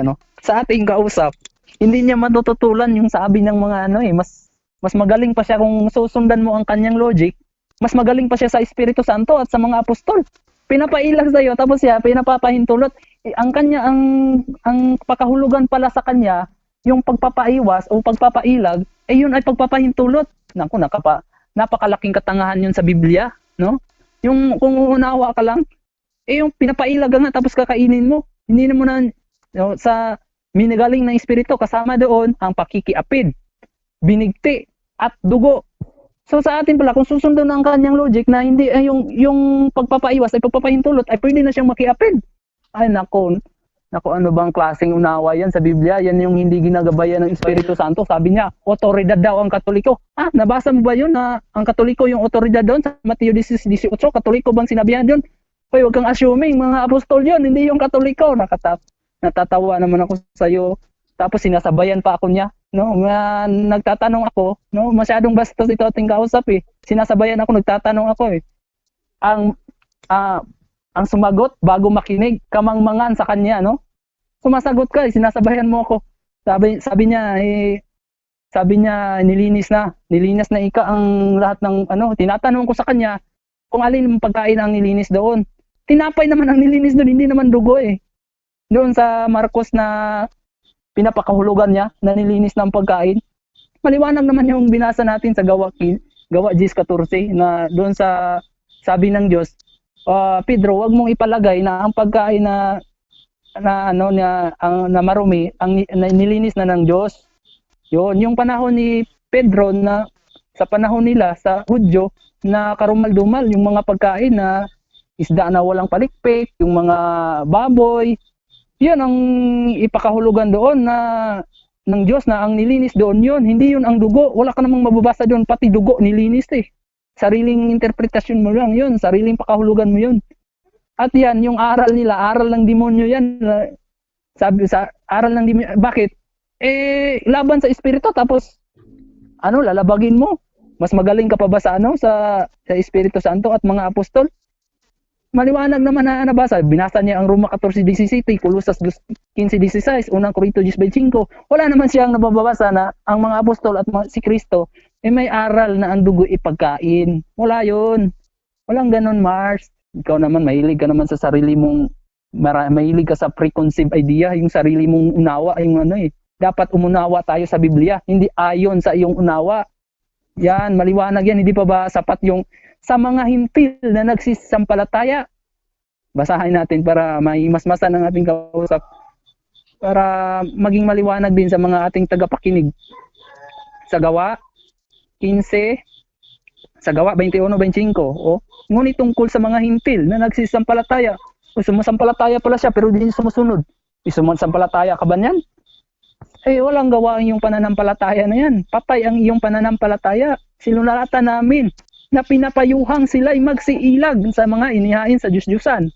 sa ating kausap. Hindi niya matututulan yung sabi ng mga mas magaling pa siya kung susundan mo ang kanyang logic. Mas magaling pa siya sa Espiritu Santo at sa mga apostol. Pinapailag sa iyo tapos siya pinapapahintulot. Ang pakahulugan pala sa kanya, yung pagpapaiwas o pagpapailag, yun ay pagpapahintulot. Naku, napakalaking katangahan yun sa Biblia, no? Yung kung uunawa ka lang, yung pinapailag ka nga tapos kakainin mo. Hindi mo na sa minagaling ng espiritu kasama doon ang pakikiapid, binigti at dugo. So sa atin pala kung susundan ang kanyang logic na hindi yung pagpapaiwas ay pagpapahintulot ay pwede na siyang makiapid. Ay nako, ano bang klaseng unawa yan sa Biblia? Yan yung hindi ginagabayan ng Espiritu Santo. Sabi niya, otoridad daw ang Katoliko. Nabasa mo ba yun na ang Katoliko yung otoridad doon? Sa Mateo 16:18, Katoliko bang sinabihan doon? Hoy, huwag kang assuming, mga apostol yun, hindi yung Katoliko. Natatawa naman ako sa iyo, Tapos sinasabayan pa ako niya, no? Nagtatanong ako, no? Masyadong bastos ito ating kausap eh. Sinasabayan ako, nagtatanong ako eh. Ang ah, ang sumagot bago makinig, kamangmangan sa kanya, no? Sumasagot ka, eh, sinasabayan mo ako. Sabi niya nilinis na ika ang lahat ng ano. Tinatanong ko sa kanya kung alin ang pagkain ang nilinis doon. Tinapay naman ang nilinis doon, hindi naman dugo eh. Doon sa Marcos na pinapakahulugan niya na nilinis ng pagkain. Maliwanag naman yung binasa natin sa Gawa 10:14 na doon sa sabi ng Diyos, Pedro, wag mong ipalagay na ang pagkain na marumi na nilinis na ng Diyos. Yun, yung panahon ni Pedro na sa panahon nila sa Hudyo na karumal-dumal yung mga pagkain na isda na walang palikpik, yung mga baboy, yun ang ipakahulugan doon na ng Diyos na ang nilinis doon yun. Hindi yun ang dugo. Wala ka namang mababasa doon. Pati dugo nilinis eh. Sariling interpretasyon mo lang yun. Sariling pakahulugan mo yun. At yan, yung aral nila, aral ng demonyo yan. Sabi sa aral ng demonyo. Bakit? Laban sa espiritu tapos lalabagin mo. Mas magaling ka pa ba sa sa Espiritu Santo at mga apostol? Maliwanag naman na nabasa. Binasa niya ang Roma 14:17, Colosas 15:16, unang Korinto 10:25. Wala naman siyang nababasa na ang mga apostol at si Kristo may aral na ang dugo ipagkain. Wala yun. Walang ganon, Mars. Ikaw naman, mahilig ka naman sa sarili mong, mahilig ka sa preconceived idea, yung sarili mong unawa, yung dapat umunawa tayo sa Biblia, hindi ayon sa iyong unawa. Yan, maliwanag yan. Hindi pa ba sapat yung sa mga hintil na nagsisampalataya? Basahin natin para maimasmasan ang ating kausap. Para maging maliwanag din sa mga ating tagapakinig. Sa Gawa 15, sa Gawa 21:25. Ngunit tungkol sa mga hintil na nagsisampalataya. Sumasampalataya pala siya pero hindi sumusunod. Sumasampalataya ka ba niyan? Walang gawa ang iyong pananampalataya na yan. Patay ang iyong pananampalataya. Sinulatan namin na pinapayuhang sila ay magsiilag sa mga inihain sa Diyos-Diyusan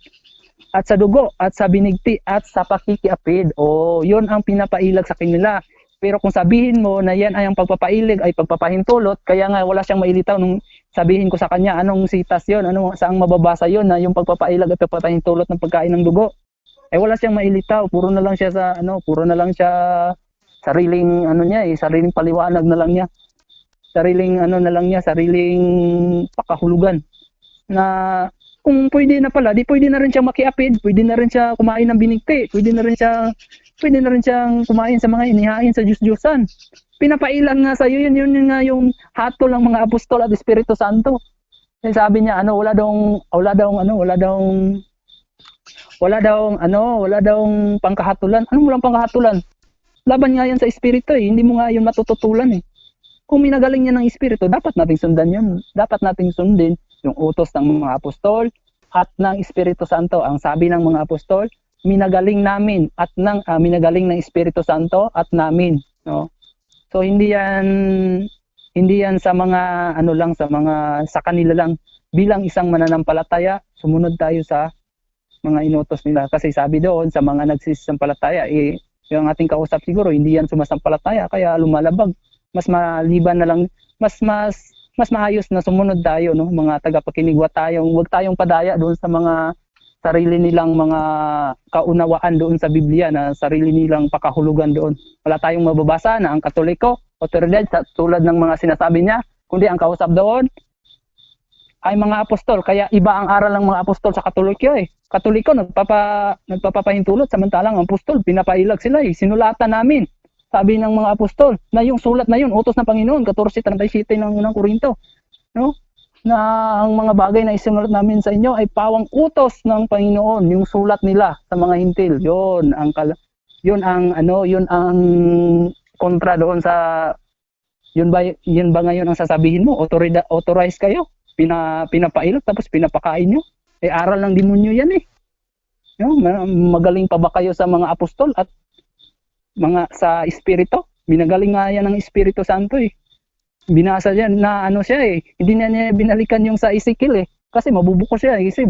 at sa dugo at sa binigti at sa pakikiapid. Yun ang pinapailag sa kanila. Pero kung sabihin mo na yan ay ang pagpapailig ay pagpapahintulot, kaya nga wala siyang mailitaw nung sabihin ko sa kanya, anong sitas yun, saang mababasa yun na yung pagpapailag at pagpapahintulot ng pagkain ng dugo. Wala siyang mailitaw, puro na lang siya sariling sariling paliwanag na lang niya. Sariling sariling pakahulugan. Na kung pwede na pala, di pwede na rin siyang makiapid, pwede na rin siya kumain ng binigti, pwede na rin siyang kumain sa mga inihain sa Diyos-Diyusan. Pinapailang nga sa iyo yun nga yung hatol ng mga apostol at Espiritu Santo. Sabi niya wala daw pangkahatulan. Anong walang pangkahatulan? Laban nga yan sa espiritu hindi mo nga yun matututulan Kung minagaling niya ng espiritu, dapat nating sundan yun. Dapat nating sundin yung utos ng mga apostol at ng Espiritu Santo. Ang sabi ng mga apostol, minagaling namin at minagaling ng Espiritu Santo at namin, no? So hindi yan sa mga sa kanila lang. Bilang isang mananampalataya, sumunod tayo sa mga inutos nila kasi sabi doon sa mga nagsisampalataya yung ating kausap siguro hindi yan sumasampalataya kaya lumalabag. Mas maliban na lang, mas maayos na sumunod tayo, no? Mga tagapakinig, wag tayong padaya doon sa mga sarili nilang mga kaunawaan doon sa Biblia na sarili nilang pakahulugan doon. Wala tayong mababasa na ang Katoliko, otoridad tulad ng mga sinasabi niya, kundi ang kausap doon ay mga apostol. Kaya iba ang aral ng mga apostol sa Katoliko Katoliko nagpapahintulot samantalang ang apostol pinapailag sila Sinulatan namin. Sabi ng mga apostol na yung sulat na yun, utos ng Panginoon, 14:37 ng unang Korinto, no? Na ang mga bagay na isinulat namin sa inyo ay pawang utos ng Panginoon, yung sulat nila sa mga hintil. Yun ang kontra doon sa yun ba ngayon ang sasabihin mo? Authorize kayo, pinapailag tapos pinapakain nyo. Aral ng demonyo yan No? Magaling pa ba kayo sa mga apostol at mga sa espiritu? Binagaling nga yan ng Espiritu Santo Binasa niya na siya hindi na niya binalikan yung sa Ezekiel kasi mabubuko siya kasi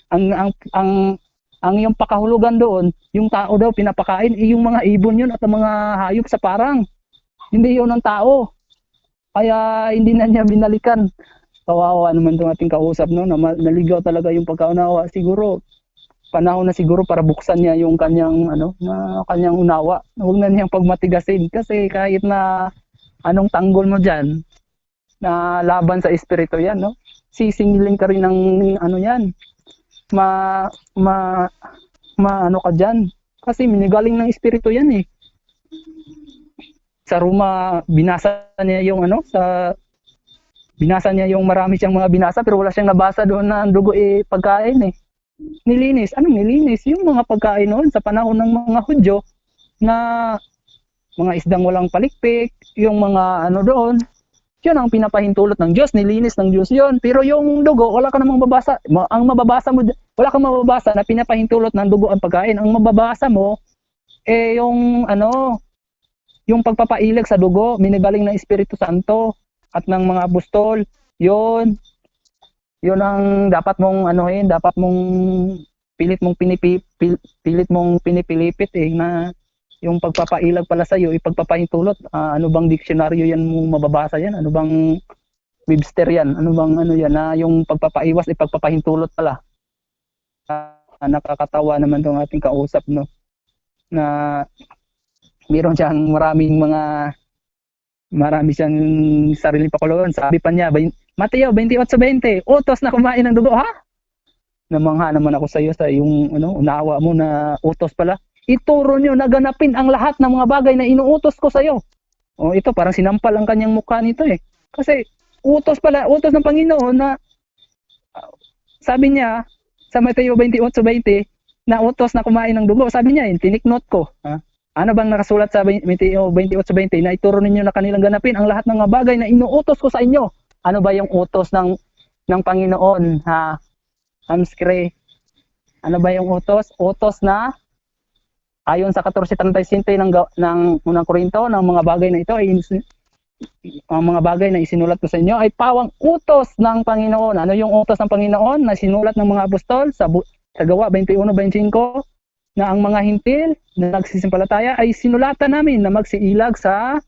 ang ang yung pakahulugan doon, yung tao daw pinapakain, yung mga ibon yun at ang mga hayop sa parang. Hindi yun ang tao. Kaya hindi na niya binalikan. Kawawa naman itong ating kausap, no? Naligaw talaga yung pagkaunawa. Siguro, panahon na siguro para buksan niya yung kanyang, kanyang unawa. Huwag na niyang pagmatigasin. Kasi kahit na anong tanggol mo dyan, na laban sa espiritu yan, no? Sisingilin ka rin ng, yan, ano ka dyan. Kasi minigaling ng espiritu yan eh. Sa Roma, binasa niya yung binasa niya yung marami siyang mga binasa pero wala siyang nabasa doon na ang dugo pagkain eh. Nilinis. Anong nilinis? Yung mga pagkain noon sa panahon ng mga Hudyo na mga isdang walang palikpik, yung mga doon, yun ang pinapahintulot ng Diyos, nilinis ng Diyos yun. Pero yung dugo, wala ka namang mababasa. Ang mababasa mo, wala kang mababasa na pinapahintulot ng dugo ang pagkain. Ang mababasa mo, yung pagpapailag sa dugo, minigaling ng Espiritu Santo at ng mga apostol, yun ang dapat mong dapat mong pilit mong pinipilipit na yung pagpapailag pala sa iyo, ipagpapahintulot. Ano bang diksyonaryo yan mo mababasa yan? Ano bang Webster yan? Ano bang yan na yung pagpapaiwas ipagpapahintulot pala? Nakakatawa naman tong ating kausap, no? Na meron siyang marami siyang sariling pakuluan. Sabi pa niya, Mateo 28:20, utos na kumain ng dugo, ha? Namangha naman ako sa iyo sa yung unawa mo na utos pala. Ituro niyo na ganapin ang lahat ng mga bagay na inuutos ko sa iyo. Ito parang sinampal ang kanyang mukha nito eh. Kasi utos ng Panginoon na sabi niya sa Mateo 28:20 na utos na kumain ng dugo. Sabi niya, tiniknot ko, ha? Ano bang nakasulat sa Mateo 28:20 na ituro ninyo na kanilang ganapin ang lahat ng mga bagay na inuutos ko sa inyo? Ano ba yung utos ng Panginoon, ha? Hamskre. Ano ba yung utos? Utos na ayon sa 14:37 ng unang Korinto, ng mga bagay na ito ay ang mga bagay na isinulat ko sa inyo ay pawang utos ng Panginoon. Ano yung utos ng Panginoon na sinulat ng mga apostol sa Gawa 21:25? Na ang mga hintil na nagsisimpalataya ay sinulatan namin na magsiilag sa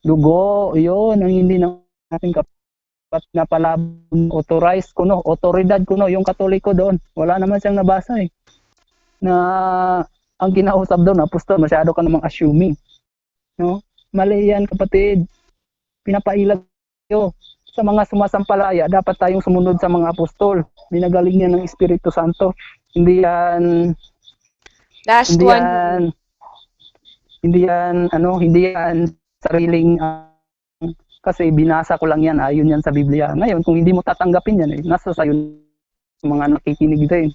dugo. Yun ang hindi natin kapat na palabon, authorized kuno, autoridad kuno yung Katoliko doon. Wala naman siyang nabasa eh. Na ang kinausap doon, apostol, masyado ka namang assuming. No? Mali yan, kapatid. Pinapailag tayo. Sa mga sumasampalaya, dapat tayong sumunod sa mga apostol. Binagaling niya ng Espiritu Santo. Hindi yan hindi yan sariling kasi binasa ko lang yan, ayon yan sa Biblia. Ngayon, kung hindi mo tatanggapin yan, nasa sayo mga nakikinig din.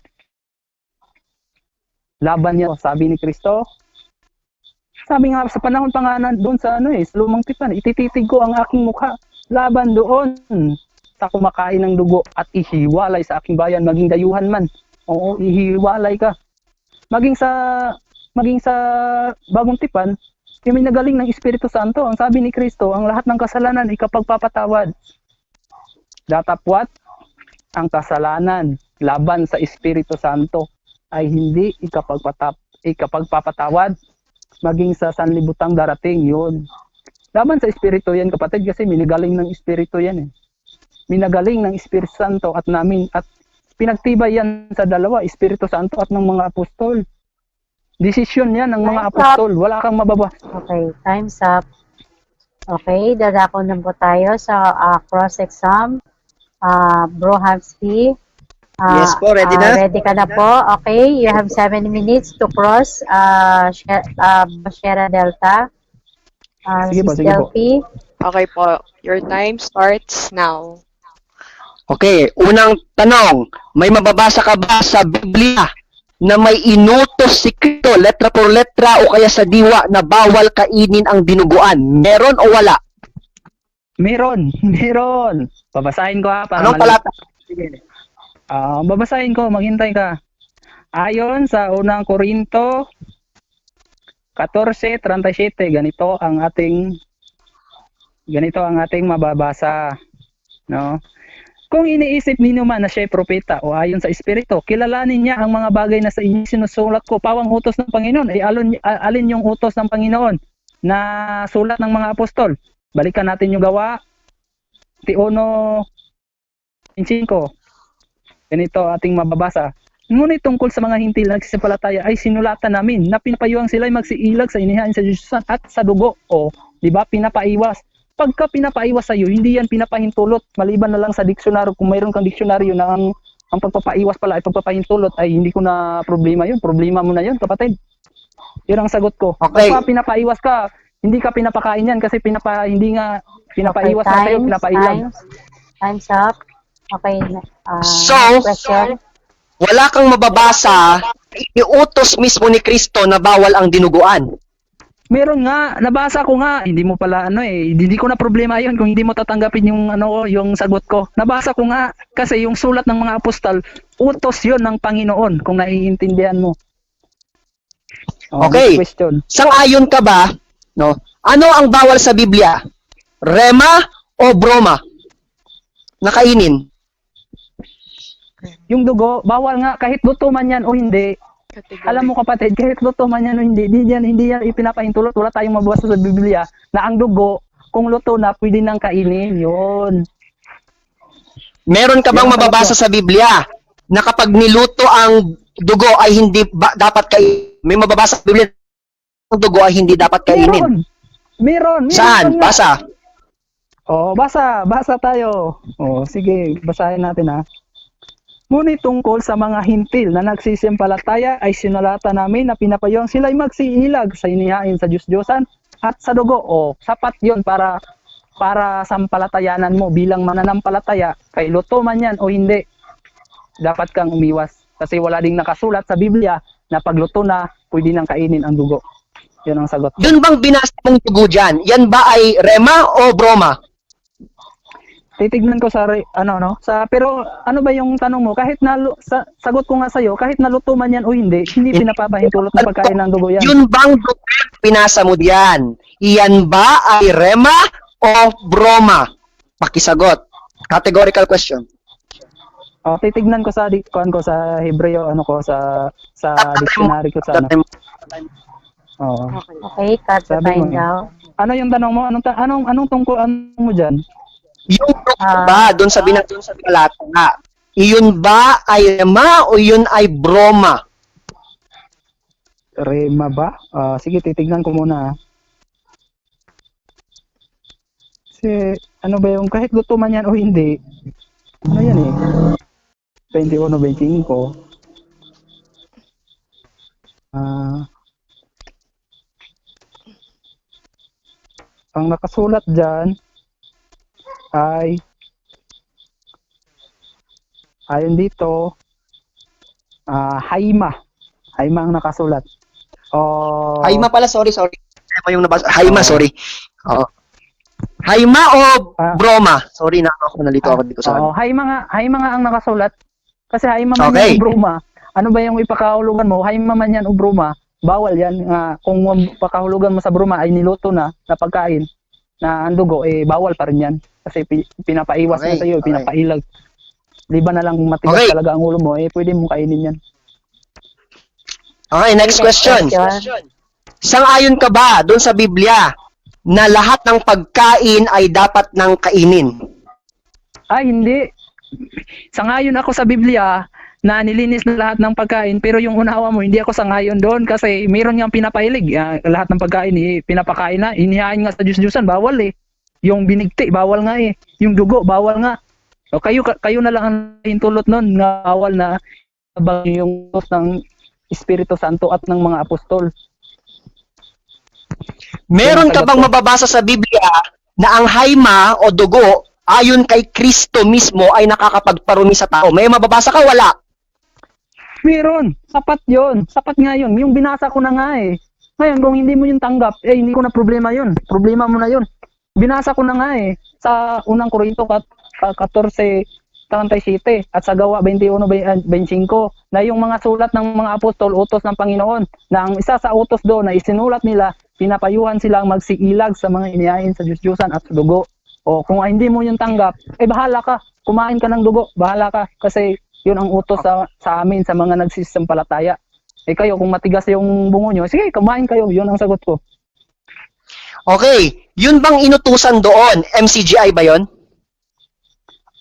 Laban niya, sabi ni Kristo. Sabi nga sa panahon pa nga doon sa lumang tipan, itititig ko ang aking mukha. Laban doon sa kumakain ng dugo at ihiwalay sa aking bayan, maging dayuhan man. Oo, ihiwalay ka. Maging sa bagong tipan, yung nagaling ng Espiritu Santo. Ang sabi ni Kristo, ang lahat ng kasalanan ikapagpapatawad. Datapwat, ang kasalanan laban sa Espiritu Santo ay hindi ikapagpapatawad maging sa sanlibutang darating. Yun. Laban sa Espiritu yan, kapatid, kasi minagaling ng Espiritu yan eh. Minagaling ng Espiritu Santo at pinagtibay yan sa dalawa, Espiritu Santo at ng mga apostol. Desisyon yan ng mga apostol. Wala kang mababa. Okay, time's up. Okay, dadako na po tayo sa cross-exam. Bro Hamsky. Yes po, ready na? Ready ka na po. Okay, you have 7 minutes to cross Sierra Delta. Sige po, sige po. Delphi. Okay po. Your time starts now. Okay, unang tanong, may mababasa ka ba sa Biblia na may inutos si Kristo, letra por letra o kaya sa diwa na bawal kainin ang dinuguan? Meron o wala? Meron. Babasahin ko ha. Anong talata? Sige. Babasahin ko, maghintay ka. Ayon sa unang Korinto 14:37, ganito ang ating mababasa, no? Kung iniisip ninyo man na siya'y propeta o ayon sa Espiritu, kilalanin niya ang mga bagay na sa inyo sinusulat ko. Pawang utos ng Panginoon, ay alin yung utos ng Panginoon na sulat ng mga apostol? Balikan natin yung gawa, 1:5. Ganito ating mababasa. Ngunit tungkol sa mga hintil na nagsisampalataya ay sinulatan namin na pinapayuhang sila'y magsiilag sa inihain sa Diyos at sa dugo. O, di ba, pinapaiwas. Pagka pinapaiwas sa'yo, hindi yan pinapahintulot. Maliban na lang sa diksyonaryo, kung mayroon kang diksyonaryo na ang pagpapaiwas pala ay pagpapahintulot, ay hindi ko na problema yun. Problema mo na yun, kapatid. Yun ang sagot ko. Okay. Pagka pinapaiwas ka, hindi ka pinapakain yan kasi hindi nga pinapaiwas na sa'yo, pinapailag. Time's up. Okay. So, Question. Wala kang mababasa, iutos mismo ni Kristo na bawal ang dinuguan. Meron nga, nabasa ko nga, hindi mo pala hindi ko na problema 'yon kung hindi mo tatanggapin yung yung sagot ko. Nabasa ko nga kasi yung sulat ng mga apostol, utos 'yon ng Panginoon kung naiintindihan mo. Okay. Next question. Sang-ayon ka ba, no? Ano ang bawal sa Biblia? Rema o broma? Nakainin. Yung dugo, bawal nga kahit luto man 'yan o hindi. Category. Alam mo kapatid, kahit luto man yan o hindi, hindi yan ipinapahintulot. Wala tayong mabasa sa Biblia na ang dugo, kung luto na, pwede nang kainin. Yun. Meron ka bang Yan ang mababasa sa Biblia na kapag niluto ang dugo ay hindi dapat kainin? May mababasa sa Biblia na ang dugo ay hindi dapat kainin. Meron Saan? nga. Basa. Basa tayo. Sige, basahin natin ha. Ngunit tungkol sa mga hintil na nagsisimpalataya ay sinulatan namin na pinapayuhang sila'y magsiilag sa inihain sa Diyos-Diyosan at sa dugo. Sapat yon para sampalatayanan mo bilang mananampalataya. Kay luto man yan o hindi, dapat kang umiwas. Kasi wala ding nakasulat sa Biblia na pagluto na, pwede nang kainin ang dugo. Yun ang sagot. Yun bang binasa mong dugo dyan? Yan ba ay rema o broma? Titignan ko pero ano ba yung tanong mo? Kahit sagot ko nga sa'yo, kahit naluto man yan o hindi pinapapahintulot na pagkain ng dugo yan. Yun bang dugo pinasa mo diyan? Iyan ba ay rema o broma? Pakisagot. Categorical question. Titignan ko sa sa Hebreo, sa dictionary ko sa Okay, cut the Sabi mo time eh. now. Ano yung tanong mo? Anong tungkol mo diyan? Yung dugo ba doon sa talata? Iyon ba ay rema o yun ay broma? Rema ba? Sige, titignan ko muna. Kasi, ano ba yung, kahit luto man yan o hindi, ano yan 21-25. Ang nakasulat dyan ay, ayon dito, Haima ang nakasulat. Haima pala, sorry. Haima yung nabasa. Haima, sorry. Haima o broma? Sorry na ako, nalito ako dito sa Haima nga ang nakasulat. Kasi Haima man yan o broma. Ano ba yung ipakahulugan mo? Haima man yan o broma, bawal yan. Kung pakahulugan mo sa broma ay niluto na pagkain na ang dugo, bawal pa rin yan. Kasi pinapaiwas na sa'yo, pinapailag. Liban na lang matigas talaga ang ulo mo, pwede mong kainin yan. Okay, next question. Sang-ayon ka ba doon sa Biblia na lahat ng pagkain ay dapat nang kainin? Ay, hindi. Sangayon ako sa Biblia na nilinis na lahat ng pagkain, pero yung unawa mo, hindi ako sangayon doon kasi mayroon niyang pinapailig. Lahat ng pagkain, pinapakain na. Inihain nga sa Diyos-Diyosan, bawal Yung binigti, bawal nga Yung dugo, bawal nga. O kayo na lang ang hintulot nun na bawal na yung utos ng Espiritu Santo at ng mga apostol. Meron ka bang mababasa sa Biblia na ang haima o dugo ayon kay Kristo mismo ay nakakapagparumi sa tao? May mababasa ka? Wala. Meron. Sapat yon. Sapat nga yun. Yung binasa ko na nga Ngayon, kung hindi mo yung tanggap, hindi ko na problema yun. Problema mo na yun. Binasa ko na nga sa unang Korinto 14:37 at sa gawa 21:25 na yung mga sulat ng mga apostol, utos ng Panginoon, na ang isa sa utos doon na isinulat nila, pinapayuhan silang magsiilag sa mga inihain sa Diyos-Diyosan at sa dugo. O kung hindi mo yung tanggap, bahala ka. kumain ka ng dugo, bahala ka. Kasi yun ang utos sa amin, sa mga nagsisampalataya. Eh kayo, kung matigas yung bungo nyo, sige, kumain kayo. Yun ang sagot ko. Okay, yun bang inutusan doon? MCGI ba yon?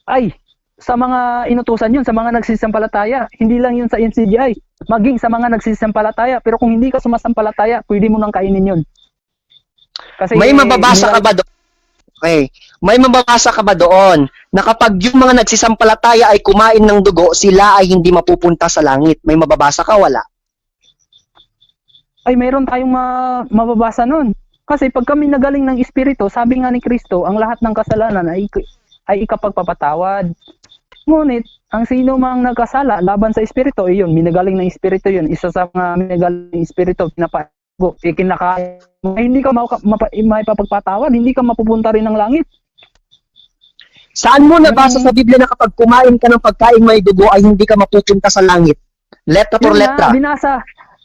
Ay, sa mga inutusan yun, sa mga nagsisampalataya, hindi lang yun sa NCGI, maging sa mga nagsisampalataya. Pero kung hindi ka sumasampalataya, pwede mo nang kainin yun. Kasi May mababasa ka ba doon? Okay. May mababasa ka ba doon na kapag yung mga nagsisampalataya ay kumain ng dugo, sila ay hindi mapupunta sa langit? May mababasa ka? Wala. Ay, mayroon tayong mababasa nun. Kasi pag kami nagaling ng Espiritu, sabi nga ni Kristo, ang lahat ng kasalanan ay ikapagpapatawad. Ngunit, ang sino mang nagkasala laban sa Espiritu, yun, minagaling ng Espiritu yun. Isa sa mga minagaling ng Espiritu, pinapago, kinakain mo, hindi ka maipapagpatawad, hindi ka mapupunta rin ng langit. Saan mo nabasa sa Biblia na kapag kumain ka ng pagkain may dugo ay hindi ka mapupunta sa langit? Letra por Yun letra. nga, binasa.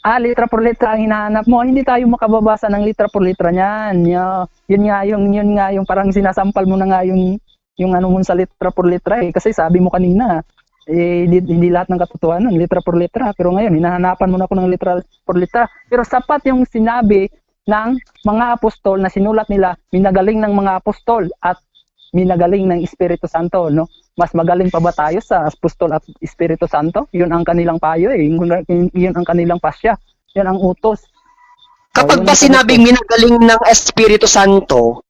Letra por letra ang hinahanap mo. Hindi tayo makababasa ng letra por letra niyan. Yun nga yung parang sinasampal mo na nga yung ano mo sa letra por letra eh. Kasi sabi mo kanina, hindi lahat ng katotohanan letra por letra. Pero ngayon, hinahanapan mo na ako ng letra por letra. Pero sapat yung sinabi ng mga apostol na sinulat nila, minagaling ng mga apostol at minagaling ng Espiritu Santo, no? Mas magaling pa ba tayo sa apostol at Espiritu Santo? Yun ang kanilang payo eh. Yun ang kanilang pasya. Yun ang utos. Kapag ba sinabing minagaling ng Espiritu Santo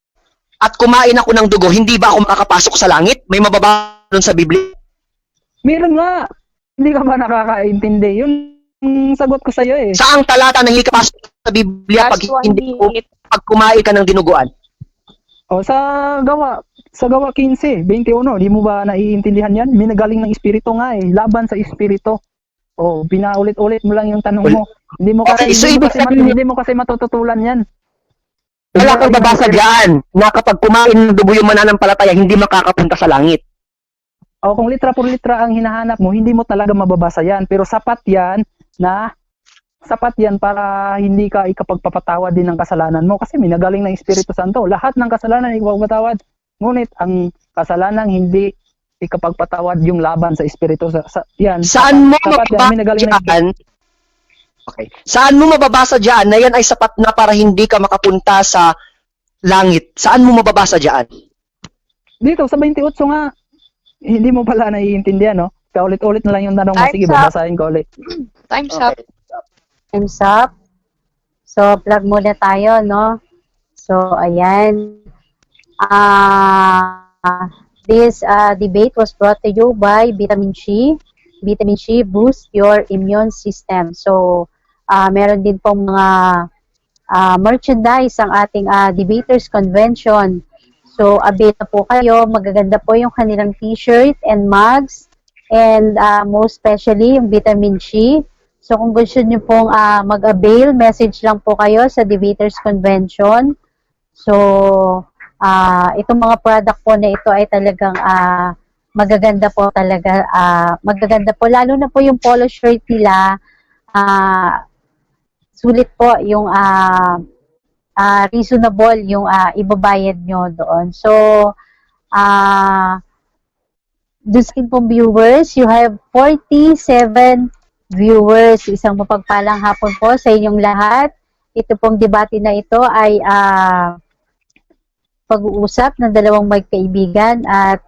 at kumain ako ng dugo, hindi ba ako makakapasok sa langit? May mababasa doon sa Biblia? Meron nga. Hindi ka ba nakakaintindi? Yun ang sagot ko sa iyo eh. Saang talata na hindi ka pasok sa Biblia pag hindi pag kumain ka ng dinuguan? O sa gawa 15, 21, di mo ba naiintindihan yan? Minagaling ng Espiritu nga eh, laban sa Espiritu. O pinaulit-ulit mo lang yung tanong mo. Hindi mo kasi Okay, so hindi mo kasi matututulan yan. Wala kang babasa diyan na kapag kumain ng dugo yung mananampalataya, hindi makakapunta sa langit. O kung litra por litra ang hinahanap mo, hindi mo talaga mababasa yan. Pero sapat yan para hindi ka ikapagpapatawad din ng kasalanan mo. Kasi minagaling ng Espiritu Santo. Lahat ng kasalanan ikapagpatawad. Ngunit ang kasalanan hindi ikapagpatawad yung laban sa Espiritu. Yan. Saan mo sapat yan, minagaling ng mababasa diyan? Okay. Saan mo mababasa diyan na yan ay sapat na para hindi ka makapunta sa langit? Saan mo mababasa diyan? Dito, sa 28 nga. Hindi mo pala naiintindihan, no? Paulit-ulit na lang yung tanong mo. Time's Sige, up. babasahin ko ulit. Time's up. Time's up. So, plug muna tayo, no? So, ayan. This debate was brought to you by Vitamin C. Vitamin C boosts your immune system. So, meron din pong mga merchandise ang ating debaters convention. So, avail na po kayo. Magaganda po yung kanilang t-shirt and mugs. And most especially, yung Vitamin C. So, kung gusto nyo pong mag-avail, message lang po kayo sa debaters convention. So, itong mga product po na ito ay talagang magaganda po talaga. Magaganda po. Lalo na po yung polo shirt nila. Sulit po yung reasonable yung ibabayad nyo doon. So, doon sa pong viewers, you have 47 viewers. Isang mapagpalang hapon po sa inyong lahat. Ito pong debate na ito ay pag-uusap ng dalawang magkaibigan at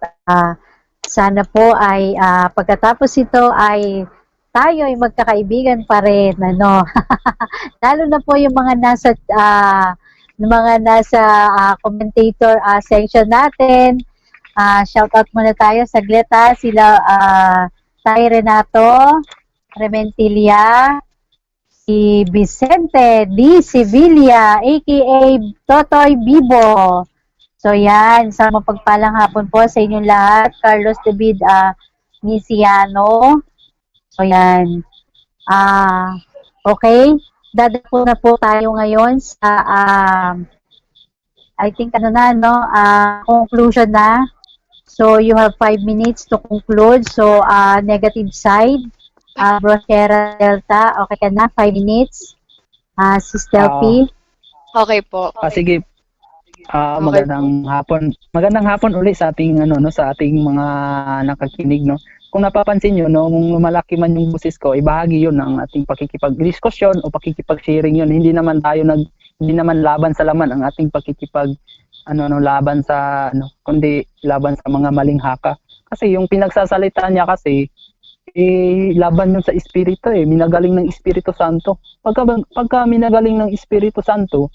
sana po ay pagkatapos ito ay tayo ay magkakaibigan pa rin, ano. Lalo na po yung mga nasa commentator section natin. Shout out muna tayo saglit sila Tay Renato Rementilia, si Vicente D. Sevilla aka Totoy Bibo. So yan, sa mapagpalang hapon po sa inyong lahat. Carlos David Misiano. So yan. Okay. Dadako na po tayo ngayon sa I think conclusion na. So you have 5 minutes to conclude. So negative side, Brochera Delta, okay ka na? 5 minutes. Si Stelpy. Okay po. Sige. Okay Magandang hapon. Magandang hapon uli sa ating sa ating mga nakikinig, no. Kung napapansin niyo, no, kung lumalaki man yung boses ko, ibahagi 'yun ng ating pakikipagdiskusyon o pakikipag-sharing 'yun. Hindi naman laban sa laman ang ating laban sa kundi laban sa mga maling haka. Kasi yung pinagsasalita niya kasi laban yun sa espiritu minagaling ng Espiritu Santo. Pagka minagaling ng Espiritu Santo,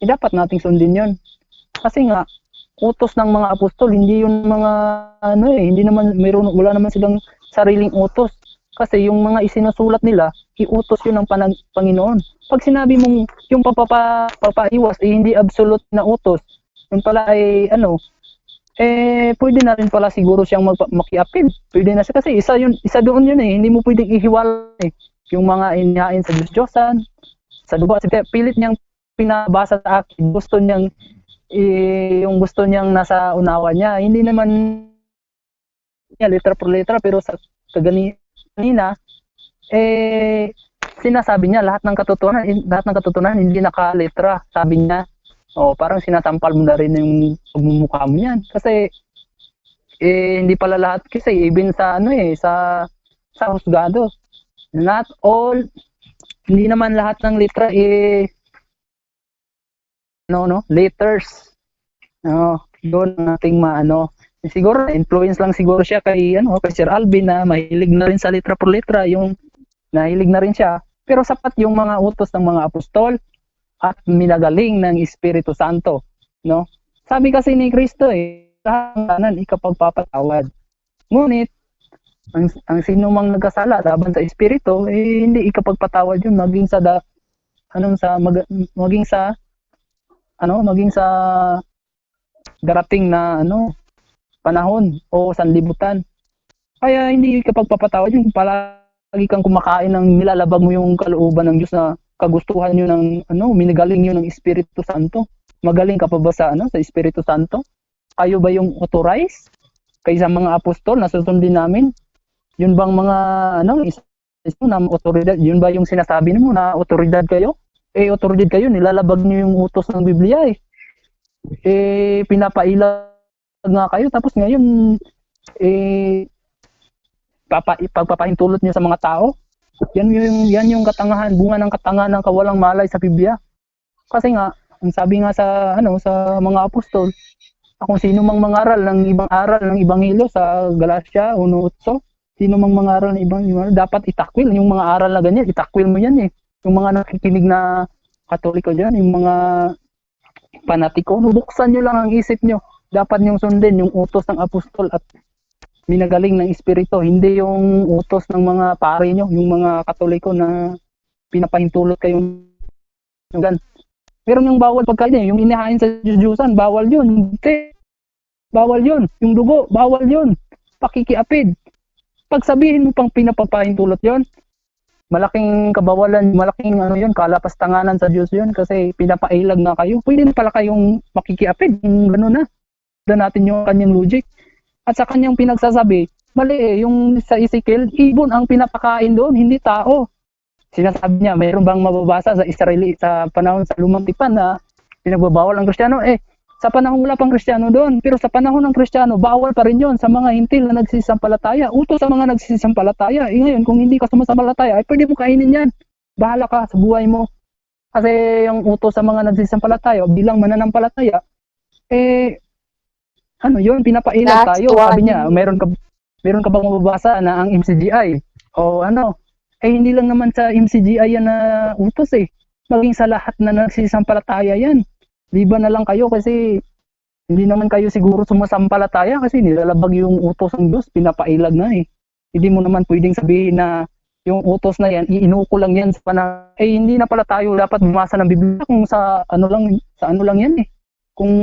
dapat nating sundin 'yon. Kasi nga utos ng mga apostol, hindi yun mga hindi naman wala naman silang sariling utos. Kasi yung mga isinusulat nila, iutos yun ng Panginoon. Pag sinabi mong yung papaiwas hindi absolute na utos, yun pala ay pwede na rin pala siguro siyang makiapid. Pwede na siya kasi isa doon yun hindi mo pwedeng ihiwalay yung mga inyain sa Diyos-Diyosan, sa dugo. Kasi pilit niyang pinabasa sa akin, yung gusto niyang nasa unawa niya, hindi naman niya letra por letra, pero sa kanina sinasabi niya lahat ng katotohanan hindi nakaletra, sabi niya. Parang sinatampal mo na rin yung pagmumukha mo niyan kasi hindi pala lahat, kasi even sa sa husgado, not all, hindi naman lahat ng letra letters. Doon nating siguro influence lang siguro siya kay Sir Alvin na mahilig na rin sa letra por letra, yung nahilig na rin siya, pero sapat yung mga utos ng mga apostol at minagaling ng Espiritu Santo, no? Sabi kasi ni Kristo kanan ikapagpapatawad. Ngunit ang sino mang nagkasala laban sa Espiritu hindi ikapagpatawad yun, maging sa darating na panahon o sanlibutan. Kaya hindi ikapagpapatawad yun, palagi kang kumakain ng nilalabag mo yung kalooban ng Diyos na kagustuhan nyo ng minagaling nyo ng Espiritu Santo. Magaling ka pa ba sa Espiritu Santo? Kayo ba yung authorized kaysa mga apostol na susundin namin? Yun bang mga na otoridad? Yun ba yung sinasabi mo na otoridad kayo? Otoridad kayo, nilalabag nyo yung utos ng Biblia pinapailag nga kayo, tapos ngayon pagpapahintulot nyo sa mga tao. Yan yung katangahan, bunga ng katangahan ng kawalang malay sa Biblia. Kasi nga, ang sabi nga sa mga apostol, kung sino mang mangaral ng ibang aral ng Ebanghelyo sa Galatia 1:8, sino mang mangaral ng ibang dapat itakwil yung mga aral na ganyan, itakwil mo yan Yung mga nakikinig na Katoliko diyan, yung mga panatiko, buksan nyo lang ang isip nyo. Dapat nyong sundin yung utos ng apostol at minagaling ng Espiritu, hindi yung utos ng mga pare nyo, yung mga Katoliko na pinapahintulot kayong gan. Meron yung bawal pagkain yung inihain sa Diyos-Diyosan, bawal yun. Hindi. Bawal yun. Yung dugo, bawal yun. Pakikiapid. Pag sabihin mo pang pinapapahintulot yun, malaking kabawalan, malaking yun, kalapastanganan sa Diyos yun kasi pinapailag na kayo. Pwede na pala kayong makikiapid, gano'n na. Doon natin yung kanyang logic. At sa kanyang pinagsasabi, mali yung sa Ezekiel, ibon ang pinapakain doon, hindi tao. Sinasabi niya, mayroon bang mababasa sa Israeli sa panahon sa Lumang Tipan na pinagbabawal ang Kristiyano? Sa panahon wala pang Kristiyano doon, pero sa panahon ng Kristiyano, bawal pa rin yun sa mga hintil na nagsisisampalataya. Utos sa mga nagsisisampalataya. Ngayon, kung hindi ka sumasampalataya, pwede mo kainin yan. Bahala ka sa buhay mo. Kasi yung utos sa mga nagsisisampalataya, bilang mananampalataya, yun, pinapailag tayo. Sabi niya, meron ka bang mababasa na ang MCGI? Hindi lang naman sa MCGI yan na utos maging sa lahat na nagsisampalataya yan. Liban na lang kayo kasi hindi naman kayo siguro sumasampalataya kasi nilalabag yung utos ng Diyos, pinapailag na Hindi mo naman pwedeng sabihin na yung utos na yan, iinuko lang yan sa hindi na pala tayo dapat bumasa ng Biblia kung sa ano lang yan Kung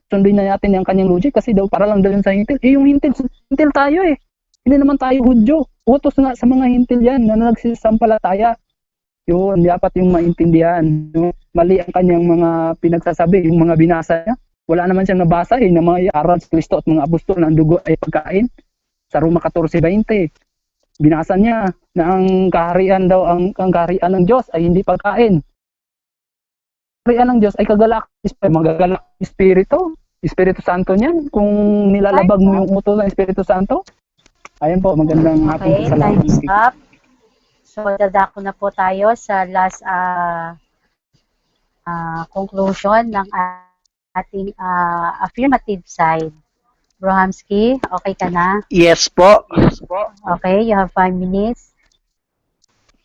sundin na natin yung kanyang logic kasi daw para lang daw yun sa hintil. Yung hintil tayo Hindi naman tayo Hudyo. Utos nga sa mga hintil yan na nagsisampalataya. Yun, dapat yung maintindihan. Mali ang kanyang mga pinagsasabi, yung mga binasa niya. Wala naman siyang nabasa na mga aral sa Kristo at mga apostol na ang dugo ay pagkain. Sa Roma 14:20, binasa niya na ang kaharian daw, ang kaharian ng Diyos ay hindi pagkain. kaharian ng Diyos ay magagalak Espiritu Santo niyan kung nilalabag mo yung utos ng Espiritu Santo. Ayun po, magandang hapon Okay, po sa lahat. time's up. So, dadako na po tayo sa last conclusion ng ating affirmative side. Bro Hamsky, okay ka na? Yes po. Okay, you have 5 minutes.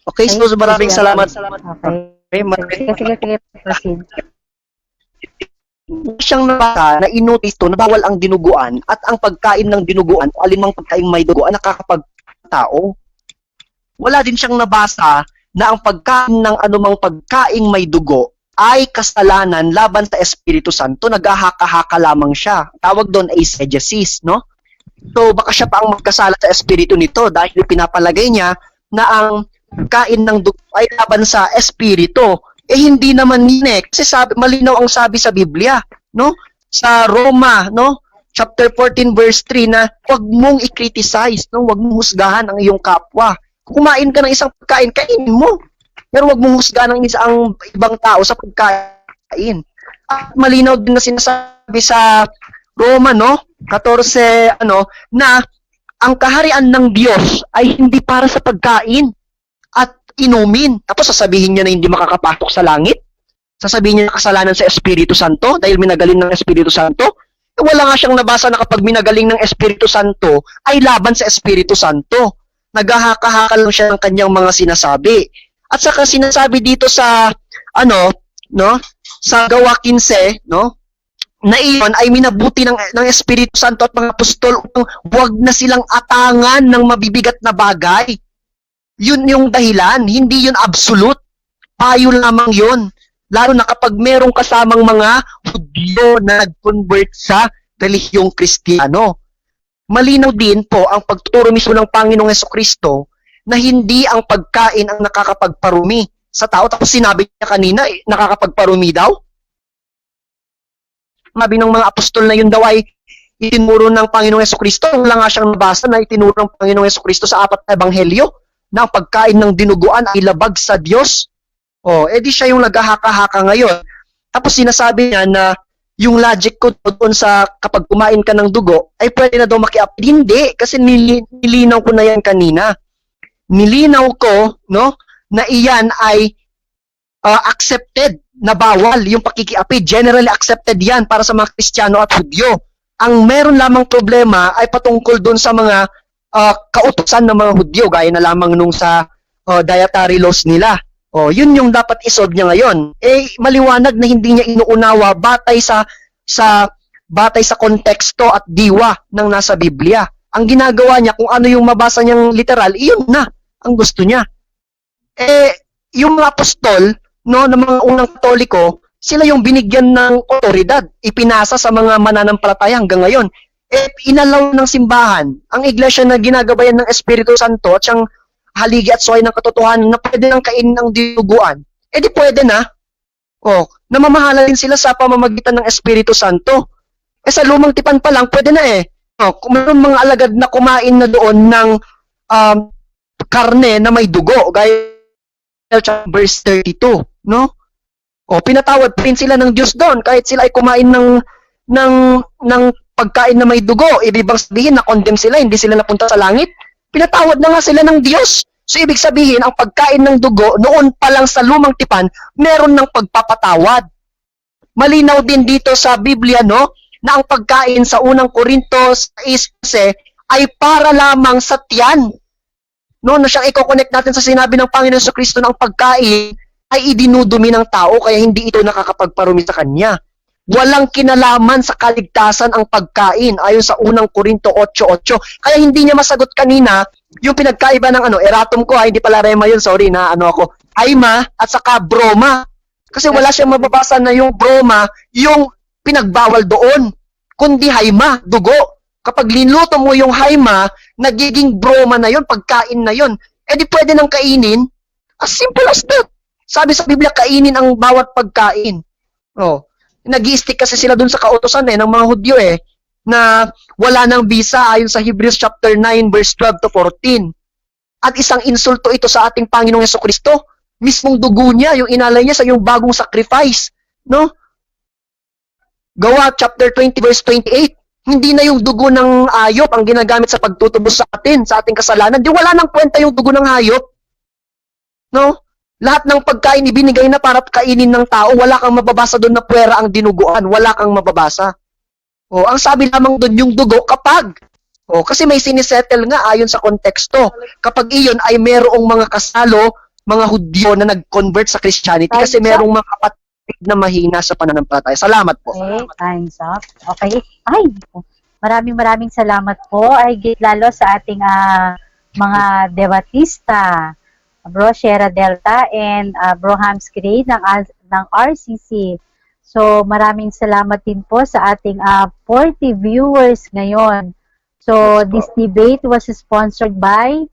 Okay, so maraming salamat. Okay. Sige, proceed. Siyang nabasa na inotis to na bawal ang dinuguan at ang pagkain ng dinuguan o alinmang pagkain may dugo ang nakakapagtao. Wala din siyang nabasa na ang pagkain ng anumang pagkaing may dugo ay kasalanan laban sa Espiritu Santo. Naghahaka-haka lamang siya. Tawag doon ay eisegesis, no? So baka siya pa ang magkasala sa Espiritu nito dahil pinapalagay niya na ang pagkain ng dugo ay laban sa Espiritu. Hindi naman yun eh. Kasi malinaw ang sabi sa Biblia, no? Sa Roma, no? Chapter 14 verse 3 na huwag mong i-criticize, no? Huwag mong husgahan ang iyong kapwa. Kung kumain ka ng isang pagkain, kainin mo. Pero huwag mong husgahan ang isang ibang tao sa pagkain. At malinaw din na sinasabi sa Roma, no? 14, na ang kaharian ng Diyos ay hindi para sa pagkain at inumin. Tapos sasabihin niya na hindi makakapasok sa langit. Sasabihin niya na kasalanan sa Espiritu Santo dahil minagaling ng Espiritu Santo. Wala nga siyang nabasa na kapag minagaling ng Espiritu Santo ay laban sa Espiritu Santo. Naghahaka-haka lang siya ng kanyang mga sinasabi. At saka sinasabi dito sa sa Gawa 15, no? Na iyon ay minabuti ng Espiritu Santo at mga apostol upang huwag na silang atangan ng mabibigat na bagay. Yun yung dahilan, hindi yun absolute. Payo lamang yun. Lalo na kapag merong kasamang mga Hudyo na nag-convert sa relihiyong Kristiyano. Malinaw din po ang pagtuturo mismo ng Panginoong Hesukristo na hindi ang pagkain ang nakakapagparumi sa tao. Tapos sinabi niya kanina, nakakapagparumi daw. Sabi ng mga apostol na yun daw ay itinuro ng Panginoong Hesukristo. Wala nga siyang nabasa na itinuro ng Panginoong Hesukristo sa 4 na ebanghelyo na ang pagkain ng dinuguan ay labag sa Diyos. Di siya yung naghahaka-haka ngayon. Tapos sinasabi niya na yung logic ko doon sa kapag kumain ka ng dugo, ay pwede na daw maki-upload. Hindi, kasi nilinaw ko na yan kanina. Nilinaw ko, no, na iyan ay accepted na bawal yung pakikiapid. Generally accepted yan para sa mga Kristiyano at Hudyo. Ang meron lamang problema ay patungkol doon sa mga kautusan ng mga Hudyo, gaya na lamang nung sa dietary laws nila. Yun yung dapat isolve niya ngayon. Maliwanag na hindi niya inuunawa batay sa konteksto at diwa ng nasa Biblia. Ang ginagawa niya, kung ano yung mabasa niyang literal, iyon na ang gusto niya. Yung mga apostol, no, ng mga unang Katoliko, sila yung binigyan ng otoridad, ipinasa sa mga mananampalataya hanggang ngayon. Inalaw ng simbahan, ang iglesia na ginagabayan ng Espiritu Santo at siyang haligi at suway ng katotohanan na pwede nang kainin ng dinuguan, di pwede na. Namamahala din sila sa pamamagitan ng Espiritu Santo. Sa lumang tipan pa lang, pwede na kung mayroon mga alagad na kumain na doon ng karne na may dugo, gaya verse 32, no? Pinatawad pa rin sila ng Diyos doon kahit sila ay kumain ng pagkain na may dugo. Ibig sabihin na condemn sila, hindi sila napunta sa langit. Pinatawad na nga sila ng Diyos. So ibig sabihin, ang pagkain ng dugo noon pa lang sa lumang tipan, meron ng pagpapatawad. Malinaw din dito sa Biblia, no, na ang pagkain sa unang Korinto 6:11 ay para lamang sa tiyan. No, na siyang i-connect natin sa sinabi ng Panginoon Jesucristo na ang pagkain ay idinudumi ng tao kaya hindi ito nakakapagparumi sa kanya. Walang kinalaman sa kaligtasan ang pagkain ayon sa unang Korinto 8:8. Kaya hindi niya masagot kanina yung pinagkaiba ng erratum ko, hindi pala rema yun, sorry na aima at saka broma. Kasi wala siyang mababasa na yung broma, yung pinagbawal doon, kundi haima, dugo. Kapag linluto mo yung haima, nagiging broma na yun, pagkain na yun. Di pwede nang kainin. As simple as that. Sabi sa Biblia, kainin ang bawat pagkain. Nag-i-stick kasi sila dun sa kautosan ng mga Hudyo na wala nang bisa ayon sa Hebrews chapter 9 verse 12 to 14. At isang insulto ito sa ating Panginoong Hesukristo. Mismong dugo niya, yung inalay niya sa yung bagong sacrifice No? Gawa chapter 20 verse 28. Hindi na yung dugo ng hayop ang ginagamit sa pagtutubos sa atin, sa ating kasalanan. Di wala nang kwenta yung dugo ng hayop. No? Lahat ng pagkain ibinigay na para kainin ng tao, wala kang mababasa doon na puwera ang dinuguan, wala kang mababasa. O, ang sabi lamang doon yung dugo kapag. O, kasi may sinisettle nga ayon sa konteksto. Kapag iyon ay merong mga kasalo, mga Hudyo na nag-convert sa Christianity kasi merong mga kapatid na mahina sa pananampalataya. Salamat po. Okay, time's up. Okay. Ay, maraming salamat po. Ay, lalo sa ating mga debatista, Bro Shera Delta and Bro Hams Gray ng RCC. So, maraming salamat din po sa ating 40 viewers ngayon. So, this debate was sponsored by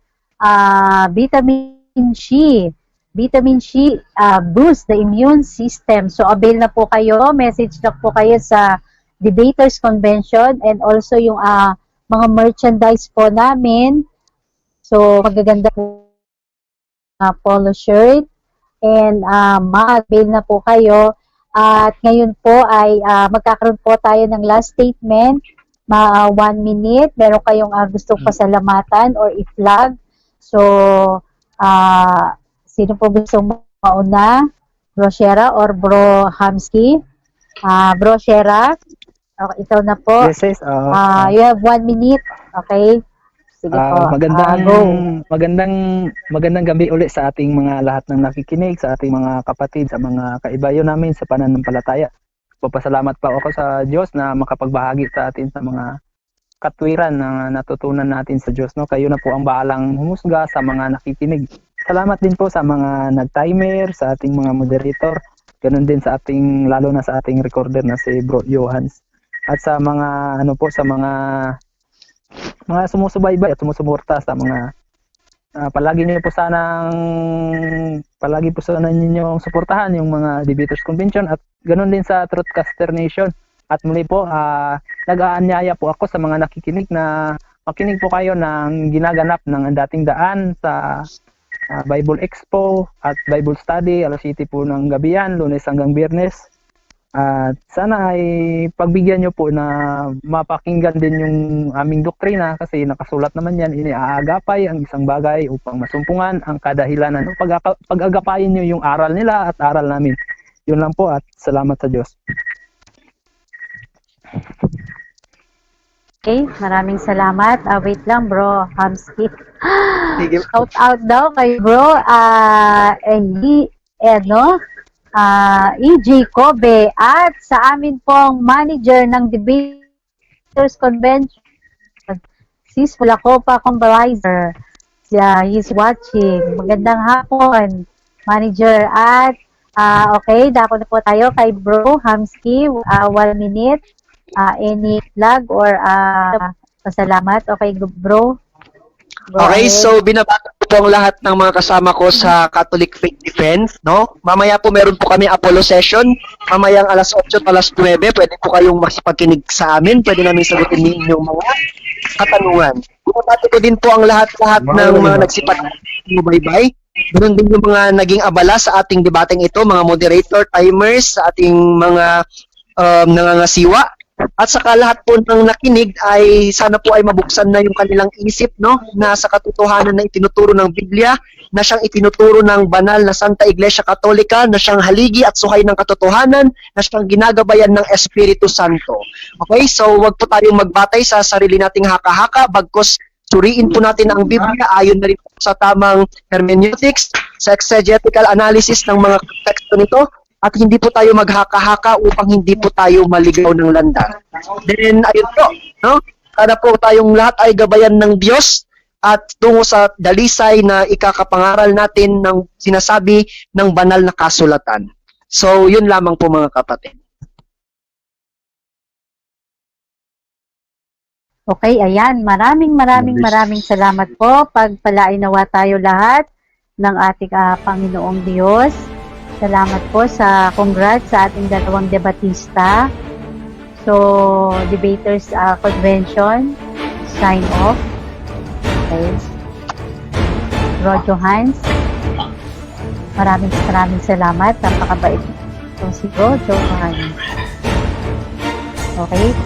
Vitamin C. Vitamin C boosts the immune system. So, avail na po kayo. Message na po kayo sa Debaters Convention and also yung mga merchandise po namin. So, magaganda po polo shirt and ma-avail na po kayo. At ngayon po ay magkakaroon po tayo ng last statement. 1 minute. Meron kayong gustong pasalamatan or i-flag. So, sino po gusto mauna? Bro Shera or Bro Hamski? Bro Shera, okay, ikaw na po. Yes, sis. You have 1 minute. Okay? Sige po. Magandang gabi ulit sa ating mga lahat ng nakikinig, sa ating mga kapatid, sa mga kaibayo namin sa pananampalataya. Papasalamat pa ako sa Diyos na makapagbahagi sa atin sa mga katwiran na natutunan natin sa Diyos. No? Kayo na po ang bahalang humusga sa mga nakikinig. Salamat din po sa mga nag-timer, sa ating mga moderator, ganun din sa ating, lalo na sa ating recorder na si Bro Johans. At sa mga, sa mga sumusubaybay at sumusumuporta sa mga, palagi po sana ninyong suportahan yung mga Debaters Convention at ganun din sa Truthcaster Nation. At muli po, nag-aanyaya po ako sa mga nakikinig na makinig po kayo ng ginaganap ng dating daan sa Bible Expo at Bible Study, alas 7 po ng gabi yan, Lunes hanggang Biyernes. At sana ay pagbigyan nyo po na mapakinggan din yung aming doktrina kasi nakasulat naman yan, iniaagapay ang isang bagay upang masumpungan ang kadahilanan. Pag-agapayin nyo yung aral nila at aral namin. Yun lang po at salamat sa Diyos. Okay, maraming salamat. Wait lang, Bro Hamski. Shout out daw kay Bro EJ Kobe at sa amin pong manager ng Debaters Convention, Sis Fulacopa Convalizer. He's watching. Magandang hapon, manager. At okay, dako na po tayo kay Bro Hamski. 1 minute. Any flag or pasalamat? Okay, bro. Okay, so binabati ko po ang lahat ng mga kasama ko sa Catholic Faith Defense, no? Mamaya po meron po kami Apollo session. Mamayang alas 8 at alas 9, pwede po kayong makipagkinig sa amin. Pwede namin sagutin ninyo mga katanungan. Binabati ko din po ang lahat-lahat ng mga nagsipag-bye-bye. Doon din yung mga naging abala sa ating debating ito, mga moderator, timers, sa ating mga nangangasiwa. At saka lahat po ng nakinig ay sana po ay mabuksan na yung kanilang isip, no, na sa katotohanan na itinuturo ng Biblia, na siyang itinuturo ng banal na Santa Iglesia Katolika, na siyang haligi at suhay ng katotohanan, na siyang ginagabayan ng Espiritu Santo. Okay, so wag po tayong magbatay sa sarili nating haka-haka, bagkus suriin po natin ang Biblia ayon na rin po sa tamang hermeneutics, sa exegetical analysis ng mga teksto nito, at hindi po tayo maghaka-haka upang hindi po tayo maligaw ng landas. Then, ayun po, no? Sana po tayong lahat ay gabayan ng Diyos at tungo sa dalisay na ikakapangaral natin ng sinasabi ng banal na kasulatan. So, yun lamang po mga kapatid. Okay, ayan. Maraming salamat po. Pagpalain nawa tayo lahat ng ating Panginoong Diyos. Salamat po sa congrats sa ating dalawang debatista. So, Debaters Convention, sign off. Okay. Bro Johans, maraming salamat. Napakabait So, si Bro Johan. Okay?